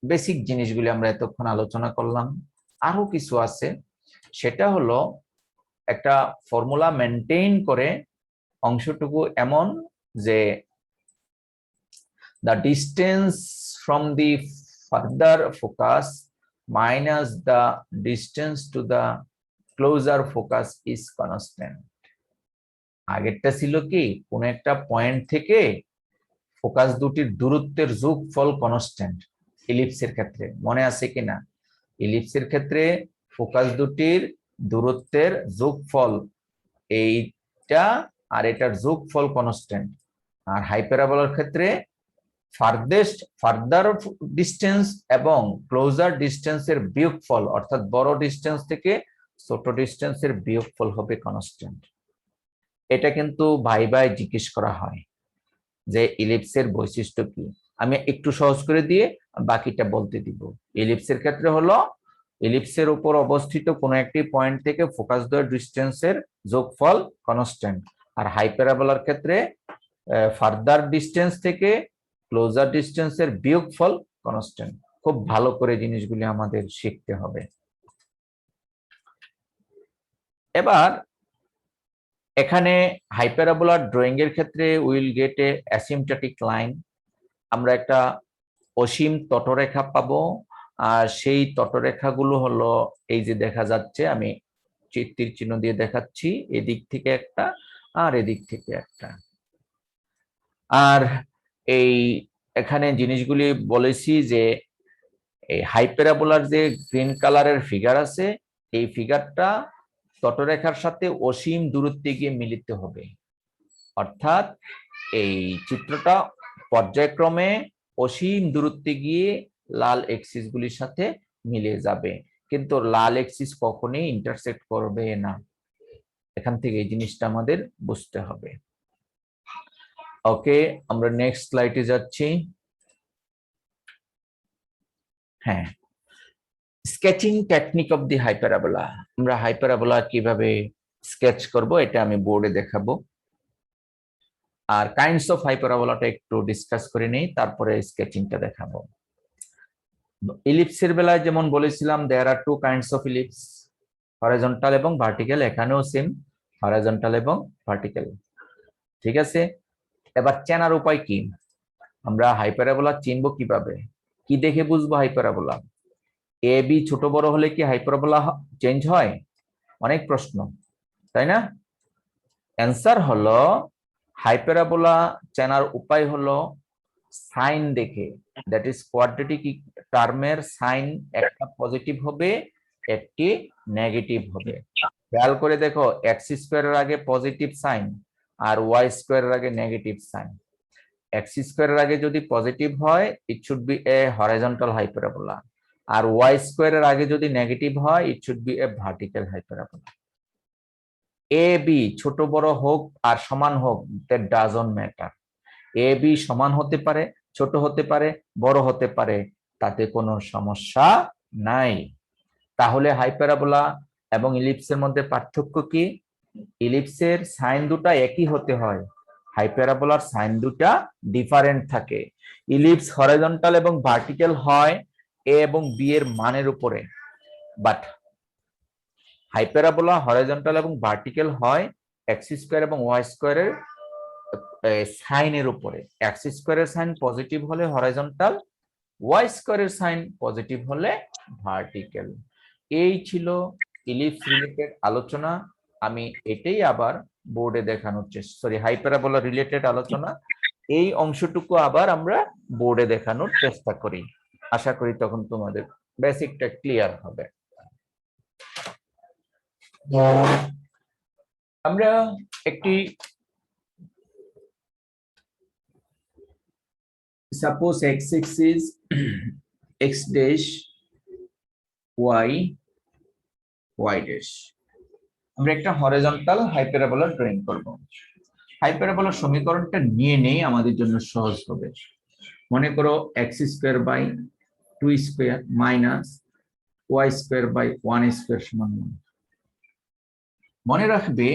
বেসিক জিনিসগুলি আমরা এতক্ষণ আলোচনা করলাম। আরো কিছু আছে, সেটা হলো একটা ফর্মুলা মেনটেন করে অংশটুকু এমন যে the distance from the further focus minus the distance to the closer focus is constant। আগেরটা ছিল কি, কোন একটা পয়েন্ট থেকে ফোকাস দুটির দূরত্বের যোগফল কনস্ট্যান্ট। ইলিপসের ক্ষেত্রে মনে আছে কিনা? ইলিপসের ক্ষেত্রে ফোকাস দুটির দূরত্বের যোগফল এইটা আর এটার যোগফল কনস্ট্যান্ট, আর হাইপারাবোলার ক্ষেত্রে ফার্দার ডিস্টেন্স এবং ক্লোজার ডিস্টেন্সের বিয়োগফল, অর্থাৎ বড় ডিস্টেন্স থেকে ছোট ডিস্টেন্সের বিয়োগফল হবে কনস্ট্যান্ট। এটা কিন্তু ভাই জিজ্ঞেস করা হয় যে ইলিপসের বৈশিষ্ট্য কি। আমি একটু সহজ করে দিয়ে বাকিটা বলতে দিব। ইলিপসের ক্ষেত্রে হলো ইলিপসের উপর অবস্থিত কোনো একটি পয়েন্ট থেকে ফোকাস দ্বয়ের ডিস্টেন্সের যোগফল কনস্ট্যান্ট, আর হাইপারাবোলার ক্ষেত্রে ফার্দার ডিস্টেন্স থেকে ক্লোজার ডিস্টেন্সের বিয়োগফল কনস্ট্যান্ট। খুব ভালো করে জিনিসগুলি আমাদের শিখতে হবে। এবার এখানে হাইপারাবোলার ড্রয়িং এর ক্ষেত্রে will get A asymptotic line. আমরা একটা অসীম তটরেখা পাবো, আর সেই তটরেখাগুলো হলো এই যে দেখা যাচ্ছে, আমি তীর চিহ্ন দিয়ে দেখাচ্ছি, এদিক থেকে একটা আর এদিক থেকে একটা। আর এই এখানে জিনিসগুলি বলেছি যে এই হাইপারাবোলার যে গ্রিন কালারের ফিগার আছে, এই ফিগারটা তটরেখার সাথে অসীম দূরত্বে গিয়ে মিলিত হবে, অর্থাৎ এই চিত্রটা পর্যায়ক্রমে অসীম দূরত্বে গিয়ে লাল এক্সিস গুলির সাথে মিলে যাবে, কিন্তু লাল এক্সিস কখনোই ইন্টারসেক্ট করবে না। এখান থেকে এই জিনিসটা আমাদের বুঝতে হবে। ওকে, আমরা নেক্সট স্লাইডে যাচ্ছি। হ্যাঁ, স্কেচিং টেকনিক অফ দি হাইপারাবোলা। আমরা হাইপারাবোলা কিভাবে স্কেচ করব এটা আমি বোর্ডে দেখাবো, আর কাইন্ডস অফ হাইপারাবোলাটা একটু ডিসকাস করে নেই, তারপরে স্কেচিংটা দেখাবো। ইলিপসের বেলায় যেমন বলেছিলাম there are two kinds of ellipse, horizontal এবং ভার্টিক্যাল। এখানেও সেম, হরাইজন্টাল এবং ভার্টিক্যাল। ঠিক আছে, এবার চেনার উপায় কি? আমরা হাইপারাবোলা চিনবো কিভাবে, কি দেখে বুঝবো হাইপারাবোলা? এ বি ছোট বড় হলে কি হাইপারাবোলা চেঞ্জ হয়? অনেক প্রশ্ন, তাই না? অ্যান্সার হলো হাইপারাবোলা চেনার উপায় হলো সাইন দেখে, দ্যাট ইজ কোয়াড্রেটিক টার্মের সাইন একটা পজিটিভ হবে, একটি নেগেটিভ হবে। খেয়াল করে দেখো, এক্স স্কোয়ারের আগে পজিটিভ সাইন আর ওয়াই স্কোয়ারের আগে নেগেটিভ সাইন। এক্স স্কোয়ারের আগে যদি পজিটিভ হয় it should be a horizontal hyperbola, আর ওয়াই স্কোয়ারের আগে যদি নেগেটিভ হয় it should be a vertical hyperbola. A b ছোট বড় হোক আর সমান হোক, that doesn't matter. A b সমান হতে পারে, ছোট হতে পারে, বড় হতে পারে, তাতে কোনো সমস্যা নাই। তাহলে হাইপারাবোলা এবং ইলিপসের মধ্যে পার্থক্য কি? ইলিপসের সাইন দুটা একই হতে হয়, হাইপারাবোলার সাইন দুটা ডিফারেন্ট থাকে। ইলিপস হরাইজন্টাল এবং ভার্টিক্যাল হয় এ এবং বি এর মানের উপরে, বাট হাইপারাবোলা হরাইজন্টাল এবং ভার্টিক্যাল হয় এক্স স্কোয়ার এবং ওয়াই স্কোয়ারের সাইনের উপরে। এক্স স্কোয়ারের সাইন পজিটিভ হলে হরাইজন্টাল, ওয়াই স্কোয়ারের সাইন পজিটিভ হলে ভার্টিক্যাল। এই ছিল ইলিপস রিলেটেড আলোচনা। আমি এটাই আবার বোর্ডে দেখানোর চেষ্টা, সরি হাইপারাবোলা রিলেটেড আলোচনা, এই অংশটুকু আবার আমরা বোর্ডে দেখানোর চেষ্টা করি। আশা করি তখন তোমাদের বেসিকটা ক্লিয়ার হবে। আমরা একটি suppose x axis, x dash, y, y dash, আমরা একটা হরাইজন্টাল হাইপারাবোলা ড্রয়িং করব। হাইপারাবোলার সমীকরণটা নিয়ে নেই, আমাদের জন্য সহজ হবে। মনে করো x square by 2 square minus y square by 1 square সমান 1। মনে রাখবে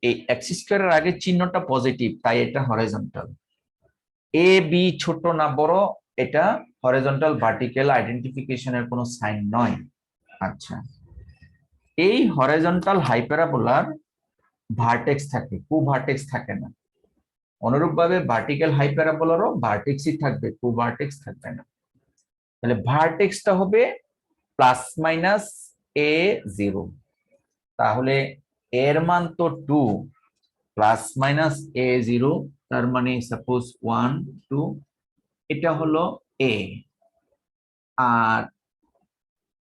এই এক্স স্কোয়ারের আগে চিহ্নটা পজিটিভ, তাই এটা হরাইজন্টাল। এ বি ছোট না বড়, এটা হরাইজন্টাল ভার্টিক্যাল আইডেন্টিফিকেশনের কোনো সাইন নয়। আচ্ছা, এই হরাইজন্টাল হাইপারাবোলার ভার্টেক্স থাকে, কো ভার্টেক্স থাকে না। অনুরূপভাবে ভার্টিক্যাল হাইপারাবোলারও ভার্টেক্সই থাকবে, কো ভার্টেক্স থাকবে না। তাহলে ভার্টেক্সটা হবে প্লাস মাইনাস এ 0। তাহলে এর মান তো 2, প্লাস মাইনাস এ 0, তার মানে সাপোজ 1 2, এটা হলো এ। আর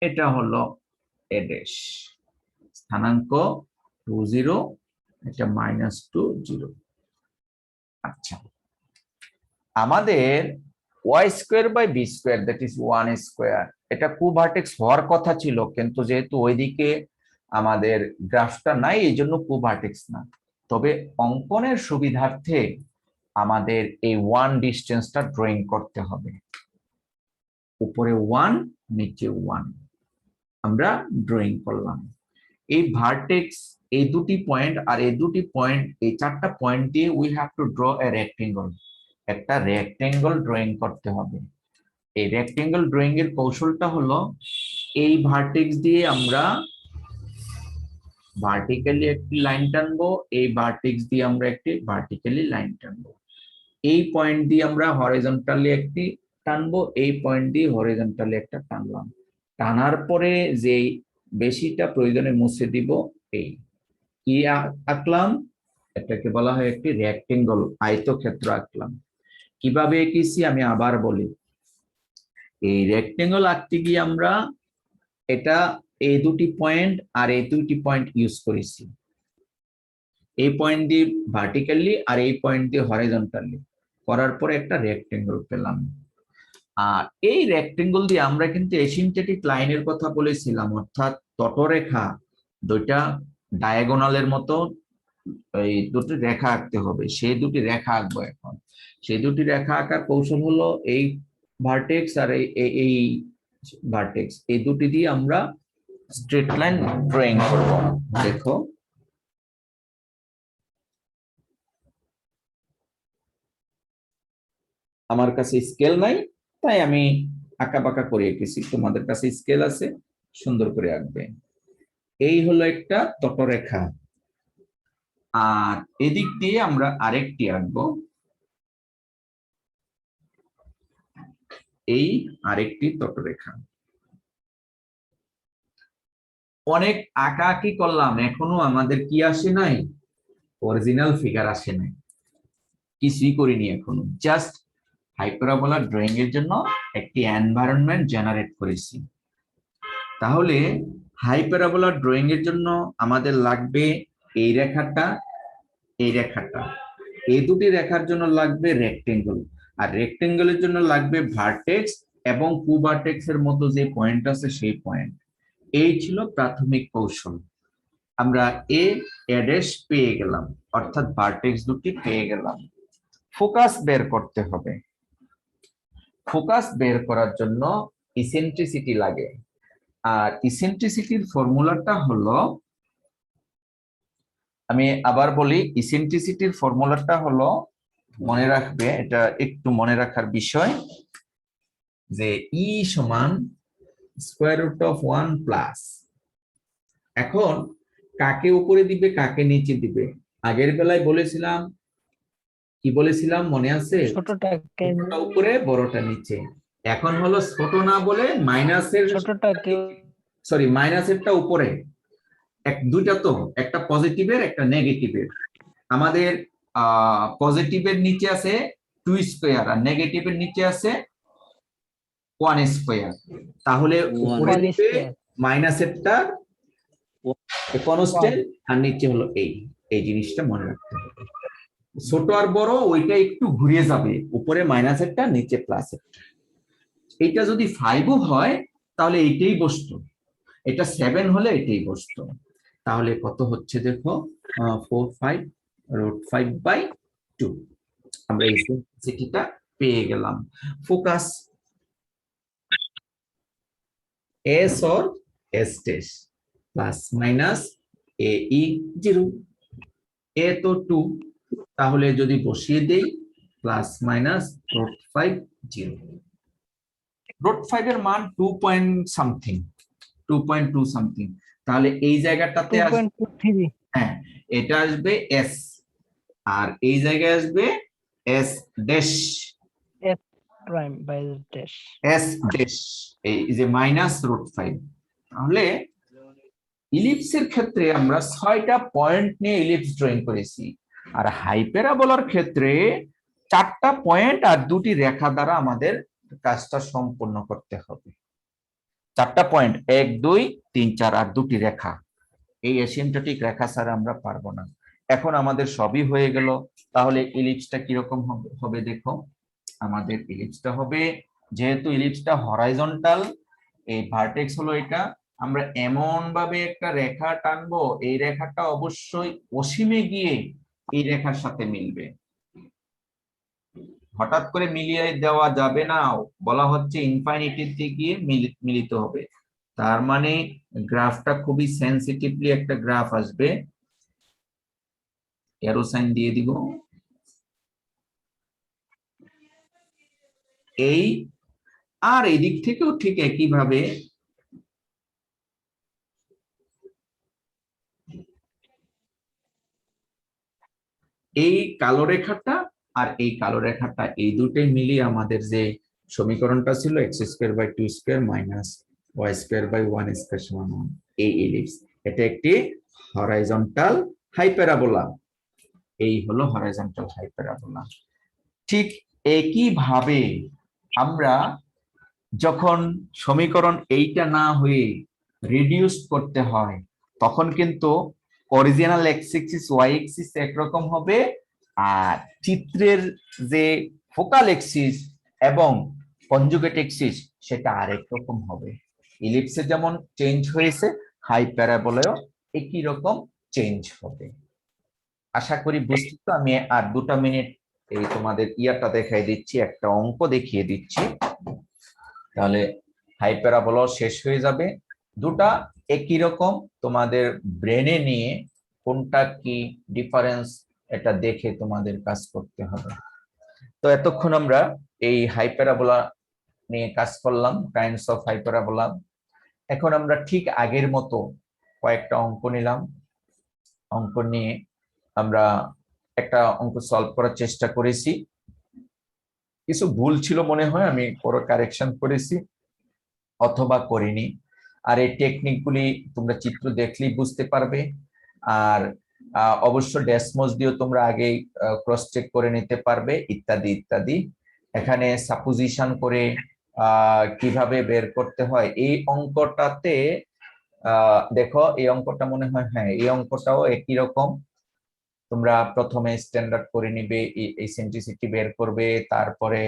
এটা হলো এ ড্যাশ, স্থানাঙ্ক 2 0, এটা -2 0। আচ্ছা, আমাদের y square by b square that is 1 square, এটা কোভার্টেক্স হওয়ার কথা ছিল, কিন্তু যেহেতু ওইদিকে আমাদের গ্রাফটা নাই এই জন্য কোভার্টেক্স না। তবে অঙ্কনের সুবিধার্থে আমাদের এই 1 ডিস্টেন্সটা ড্রয়িং করতে হবে। উপরে 1, নিচে 1 আমরা ড্রয়িং করলাম। এই ভার্টেক্স, এই দুটি পয়েন্ট আর এই দুটি পয়েন্ট, এই চারটা পয়েন্ট দিয়ে we have to draw A rectangle. একটা রেক্টেঙ্গল ড্রয়িং করতে হবে। এই রেক্টেঙ্গল ড্রয়িং এর কৌশলটা হলো, এই ভার্টেক্স দিয়ে আমরা ভার্টিক্যালি একটি লাইন টানবো, এই ভার্টেক্স দিয়ে আমরা একটি ভার্টিক্যালি লাইন টানবো, এই পয়েন্ট দিয়ে আমরা হরিজন্টালি একটি টানবো, এই পয়েন্ট দিয়ে হরিজন্টালি একটা টানলাম। টানার পরে যে বেশিটা প্রয়োজনে মুছে দিব, এই কি আঁকলাম, এটাকে বলা হয় একটি রেক্টেঙ্গল, আয়তক্ষেত্র আঁকলাম। কিভাবে এঁকেছি আমি আবার বলি। এই রেক্টেঙ্গল আঁকতে গিয়ে আমরা এটা এই দুটি পয়েন্ট আর এই দুটি পয়েন্ট ইউজ করেছি। এই পয়েন্ট দিয়ে ভার্টিক্যালি আর এই পয়েন্ট দিয়ে হরিজন্টালি করার পরে একটা রেক্টেঙ্গল পেলাম। আর এই রেক্টেঙ্গল দিয়ে আমরা কিন্তু এসিম্পটেটিক লাইনের কথা বলেছিলাম, অর্থাৎ তটরেখা দুইটা ডায়াগোনালের মতো এই দুটি রেখা আঁকতে হবে। সেই দুটি রেখা আঁকবো এখন। সেই দুটি রেখা আঁকার কৌশল হলো, এই ভার্টেক্স আর এই ভার্টেক্স, এই দুটি দিয়ে আমরা স্ট্রেট লাইন ড্রয়িং করব। দেখো, আমার কাছে স্কেল নাই, তাই আমি আঁকা বাঁকা করে এঁকেছি। তোমাদের কাছে স্কেল আছে, সুন্দর করে আঁকবে। এই হলো একটা তটরেখা, আর এদিক দিয়ে আমরা আরেকটি আঁকবো, এই আরেকটি তটরেখা। অনেক আঁকাআঁকি করলাম, এখনো আমাদের কি আসে নাই, অরিজিনাল ফিগার আসে নাই, কিছুই করিনি এখনো। জাস্ট হাইপারবোলা ড্রয়িং এর জন্য একটি এনভায়রনমেন্ট জেনারেট করেছি। তাহলে হাইপারবোলা ড্রয়িং এর জন্য আমাদের লাগবে এই রেখাটা, এই রেখাটা, এই দুটি রেখার জন্য লাগবে রেক্টেঙ্গল, আর রেক্টেঙ্গলের জন্য লাগবে ভার্টেক্স এবং কোভার্টেক্স এর মতো যে পয়েন্ট আছে সেই পয়েন্ট। এই ছিল প্রাথমিক কৌশল। আমরা এ ড্যাশ পেয়ে গেলাম, অর্থাৎ ভার্টেক্স দুটি পেয়ে গেলাম। ফোকাস বের করতে হবে। ফোকাস বের করার জন্য ইসেন্ট্রিসিটি লাগে, আর ইসেন্ট্রিসিটির ফর্মুলাটা হলো, আমি আবার বলি, ইসেন্ট্রিসিটির ফর্মুলাটা হলো, মনে রাখবে, এটা একটু মনে রাখার বিষয়, যে ই সমান স্কোয়ার রুট অফ 1 প্লাস। এখন কাকে উপরে দিবে কাকে নিচে দিবে, আগের বেলায় বলেছিলাম, কি বলেছিলাম মনে আছে, ছোটটাকে ছোটটা উপরে বড়টা নিচে। এখন হলো ছোট না বলে মাইনাসের, ছোটটাকে সরি মাইনাসেরটা উপরে, দুইটা তো, একটা পজিটিভের একটা নেগেটিভের। আমাদের পজিটিভের নিচে আছে 2 স্কোয়ার আর নেগেটিভের নিচে আছে 1 স্কোয়ার। তাহলে উপরে দিবে মাইনাসেরটা কনস্ট্যান্ট আর নিচে হলো এই জিনিসটা মনে রাখতে হবে। ছোট আর বড় ওইটা একটু ঘুরিয়ে যাবে, উপরে মাইনাসেরটা নিচে প্লাসেরটা। এইটা যদি 5 হয় তাহলে এইটাই বসতো, এটা 7 হলে এটাই বসতো। তাহলে কত হচ্ছে দেখো, 4 5 √5/2। আমরা এই সিটিটা পেয়ে গেলাম। Focus s or s dash plus minus a e 0, a তো 2, তাহলে যদি বসিয়ে দেই প্লাস মাইনাস √5 0। √5 এর মান 2 পয়েন্ট সামথিং, 2.2 সামথিং। তাহলে এই জায়গাটাতে আসবে, 2.23 হ্যাঁ এটা আসবে এস, আর এই জায়গায় আসবে s dash, prime by dash s dash, এই যে -√5। তাহলে ইলিপসের ক্ষেত্রে আমরা 6টা পয়েন্ট নিয়ে ইলিপস ড্রয়িং করেছি, আর হাইপারবোলার ক্ষেত্রে 4টা পয়েন্ট আর 2টি রেখা দ্বারা আমাদের কাজটা সম্পূর্ণ করতে হবে। 4টা পয়েন্ট 1 2 3 4 আর 2টি রেখা, এই অ্যাসিম্পটোটিক রেখা ছাড়া আমরা পারবো না। এখন আমাদের সবই হয়ে গেল, তাহলে ইলিপসটা কিরকম হবে দেখো। আমাদের ইলিপসটা হবে, যেহেতু ইলিপসটা হরাইজন্টাল, এই ভার্টেক্স হলো এটা, আমরা এমন ভাবে একটা রেখা টানবো, এই রেখাটা অবশ্যই অসীমে গিয়ে এই রেখার সাথে মিলবে। হঠাৎ করে মিলিয়ে দেওয়া যাবে না, বলা হচ্ছে ইনফাইনিটিতে গিয়ে মিলিত হবে। তার মানে গ্রাফটা খুবই সেন্সিটিভলি একটা গ্রাফ আসবে। অ্যারো সাইন দিয়ে দিব। এই আর এই দিক থেকেও ঠিক একইভাবে এই কালো রেখাটা আর এই কালো রেখাটা, এই দুটোই মিলিয়ে আমাদের যে সমীকরণটা ছিল x² / 2² - y² / 1² সমান 1, এই ইলিপস, এটা একটি হরাইজন্টাল হাইপারাবোলা। এই হলো হরাইজন্টাল হাইপারাবোলা। ঠিক একই ভাবে আমরা যখন সমীকরণ এইটা না হয়ে রিডিউস করতে হয়, তখন কিন্তু original x axis y axis একরকম হবে, আর চিত্রের যে ফোকাল এক্সিস এবং কনজুগেট এক্সিস সেটা আরেক রকম হবে। ইলিপসে যেমন চেঞ্জ হয়েছে, হাইপারাবোলায়ও একই রকম চেঞ্জ হবে। আশা করি বুঝতে। আমি আর 2টা মিনিট এই তোমাদের ইয়াটা দেখাই দিচ্ছি, একটা অঙ্ক দেখিয়ে দিচ্ছি, তাহলে হাইপারাবোলা শেষ হয়ে যাবে। 2টা একই রকম, তোমাদের ব্রেনে নিয়ে কোনটা কি ডিফারেন্স এটা দেখে তোমাদের কাজ করতে হবে। তো এতক্ষণ আমরা এই হাইপারাবোলা নিয়ে কাজ করলাম, কাইন্ডস অফ হাইপারাবোলা। এখন আমরা ঠিক আগের মতো কয়েকটা অঙ্ক নিলাম। অঙ্ক নিয়ে আমরা একটা অঙ্ক সলভ করার চেষ্টা করেছি। কিছু ভুল ছিল মনে হয়, আমি পরে কারেকশন করেছি অথবা করিনি। আর এই টেকনিকগুলি তোমরা চিত্র দেখলেই বুঝতে পারবে। আর অবশ্য ড্যাশমোজ দিয়েও তোমরা আগেই ক্রস চেক করে নিতে পারবে, ইত্যাদি ইত্যাদি। এখানে সাপোজিশন করে কিভাবে বের করতে হয় এই অঙ্কটাতে দেখো, এই অঙ্কটা মনে হয়, হ্যাঁ এই অঙ্কটাও একই রকম। তোমরা প্রথমে স্ট্যান্ডার্ড করে নিবে, এসেন্ট্রিসিটি বের করবে, তারপরে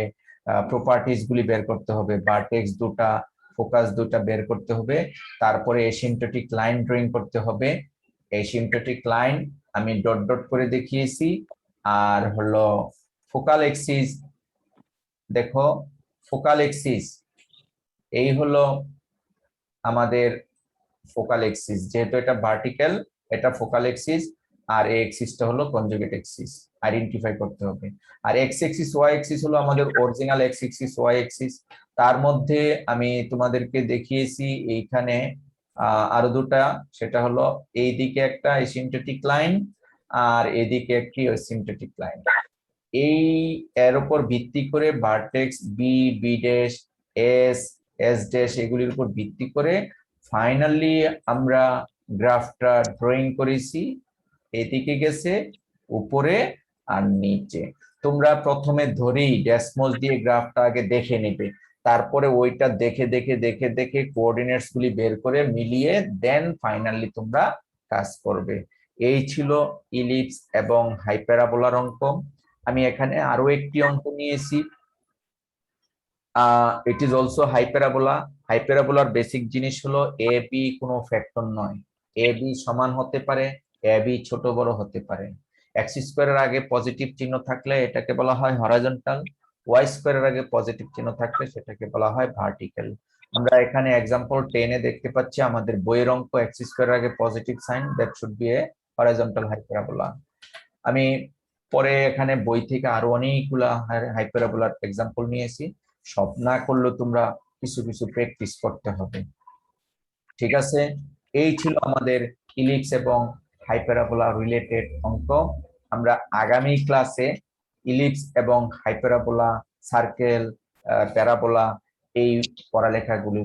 প্রপার্টিজ গুলি বের করতে হবে, ভার্টেক্স 2টা, ফোকাস 2টা বের করতে হবে, তারপরে এসিম্পটোটিক লাইন ড্রয়িং করতে হবে। এসিম্পটোটিক লাইন আমি ডট ডট করে দেখিয়েছি। আর হলো ফোকাল এক্সিস, দেখো ফোকাল এক্সিস এই হলো আমাদের ফোকাল এক্সিস, যেহেতু এটা ভার্টিক্যাল, এটা ফোকাল এক্সিস, আর এই এক্সিসটা হলো কনজুগেট এক্সিস, আইডেন্টিফাই করতে হবে। আর এক্স এক্সিস ওয়াই এক্সিস হলো আমাদের original x axis y axis. তার মধ্যে আমি তোমাদেরকে দেখিয়েছি এইখানে আরো 2টা, সেটা হলো এইদিকে একটা এসিম্পটোটিক লাইন আর এদিকে একটি অ্যাসিম্পটোটিক লাইন। এই এর উপর ভিত্তি করে vertex b, b dash, s, s dash এগুলির উপর ভিত্তি করে ফাইনালি আমরা গ্রাফটা ড্রয়িং করেছি। এদিকে গেছে উপরে আর নিচে। তোমরা প্রথমে ধরেই ড্যাশমোজ দিয়ে গ্রাফটা আগে দেখে নেবে, তারপরে ওইটা দেখে দেখে দেখে দেখে কোঅর্ডিনেটস গুলি বের করে মিলিয়ে দেন ফাইনালি তোমরা কাজ করবে। এই ছিল ইলিপস এবং হাইপারাবোলার অঙ্ক। আমি এখানে আরো একটি অঙ্ক নিয়েছি, ইট ইজ অলসো হাইপারাবোলা। হাইপারাবোলার বেসিক জিনিস হলো এ বি কোনো ফ্যাক্টর নয়, এ বি সমান হতে পারে, এ বি ছোট বড় হতে পারে। x² এর আগে পজিটিভ চিহ্ন থাকলে এটাকে বলা হয় হরাইজন্টাল, y² এর আগে পজিটিভ চিহ্ন থাকলে সেটাকে বলা হয় ভার্টিক্যাল। আমরা এখানে एग्जांपल 10 এ দেখতে পাচ্ছি আমাদের বইয়ের অঙ্ক, x² এর আগে positive sign, that should be a horizontal hyperbola. আমি পরে এখানে বই থেকে আরো অনেকগুলা হাইপারাবোলার एग्जांपल নিয়েছি, সব না করলেও তোমরা কিছু কিছু প্র্যাকটিস করতে হবে। ঠিক আছে, এই ছিল আমাদের ইলিপস এবং হাইপারাবোলা রিলেটেড অঙ্ক। আমরা আগামী ক্লাসে ইলিপস এবং হাইপারাবোলা, সার্কেল, প্যারাবোলা এই পড়ালেখাগুলো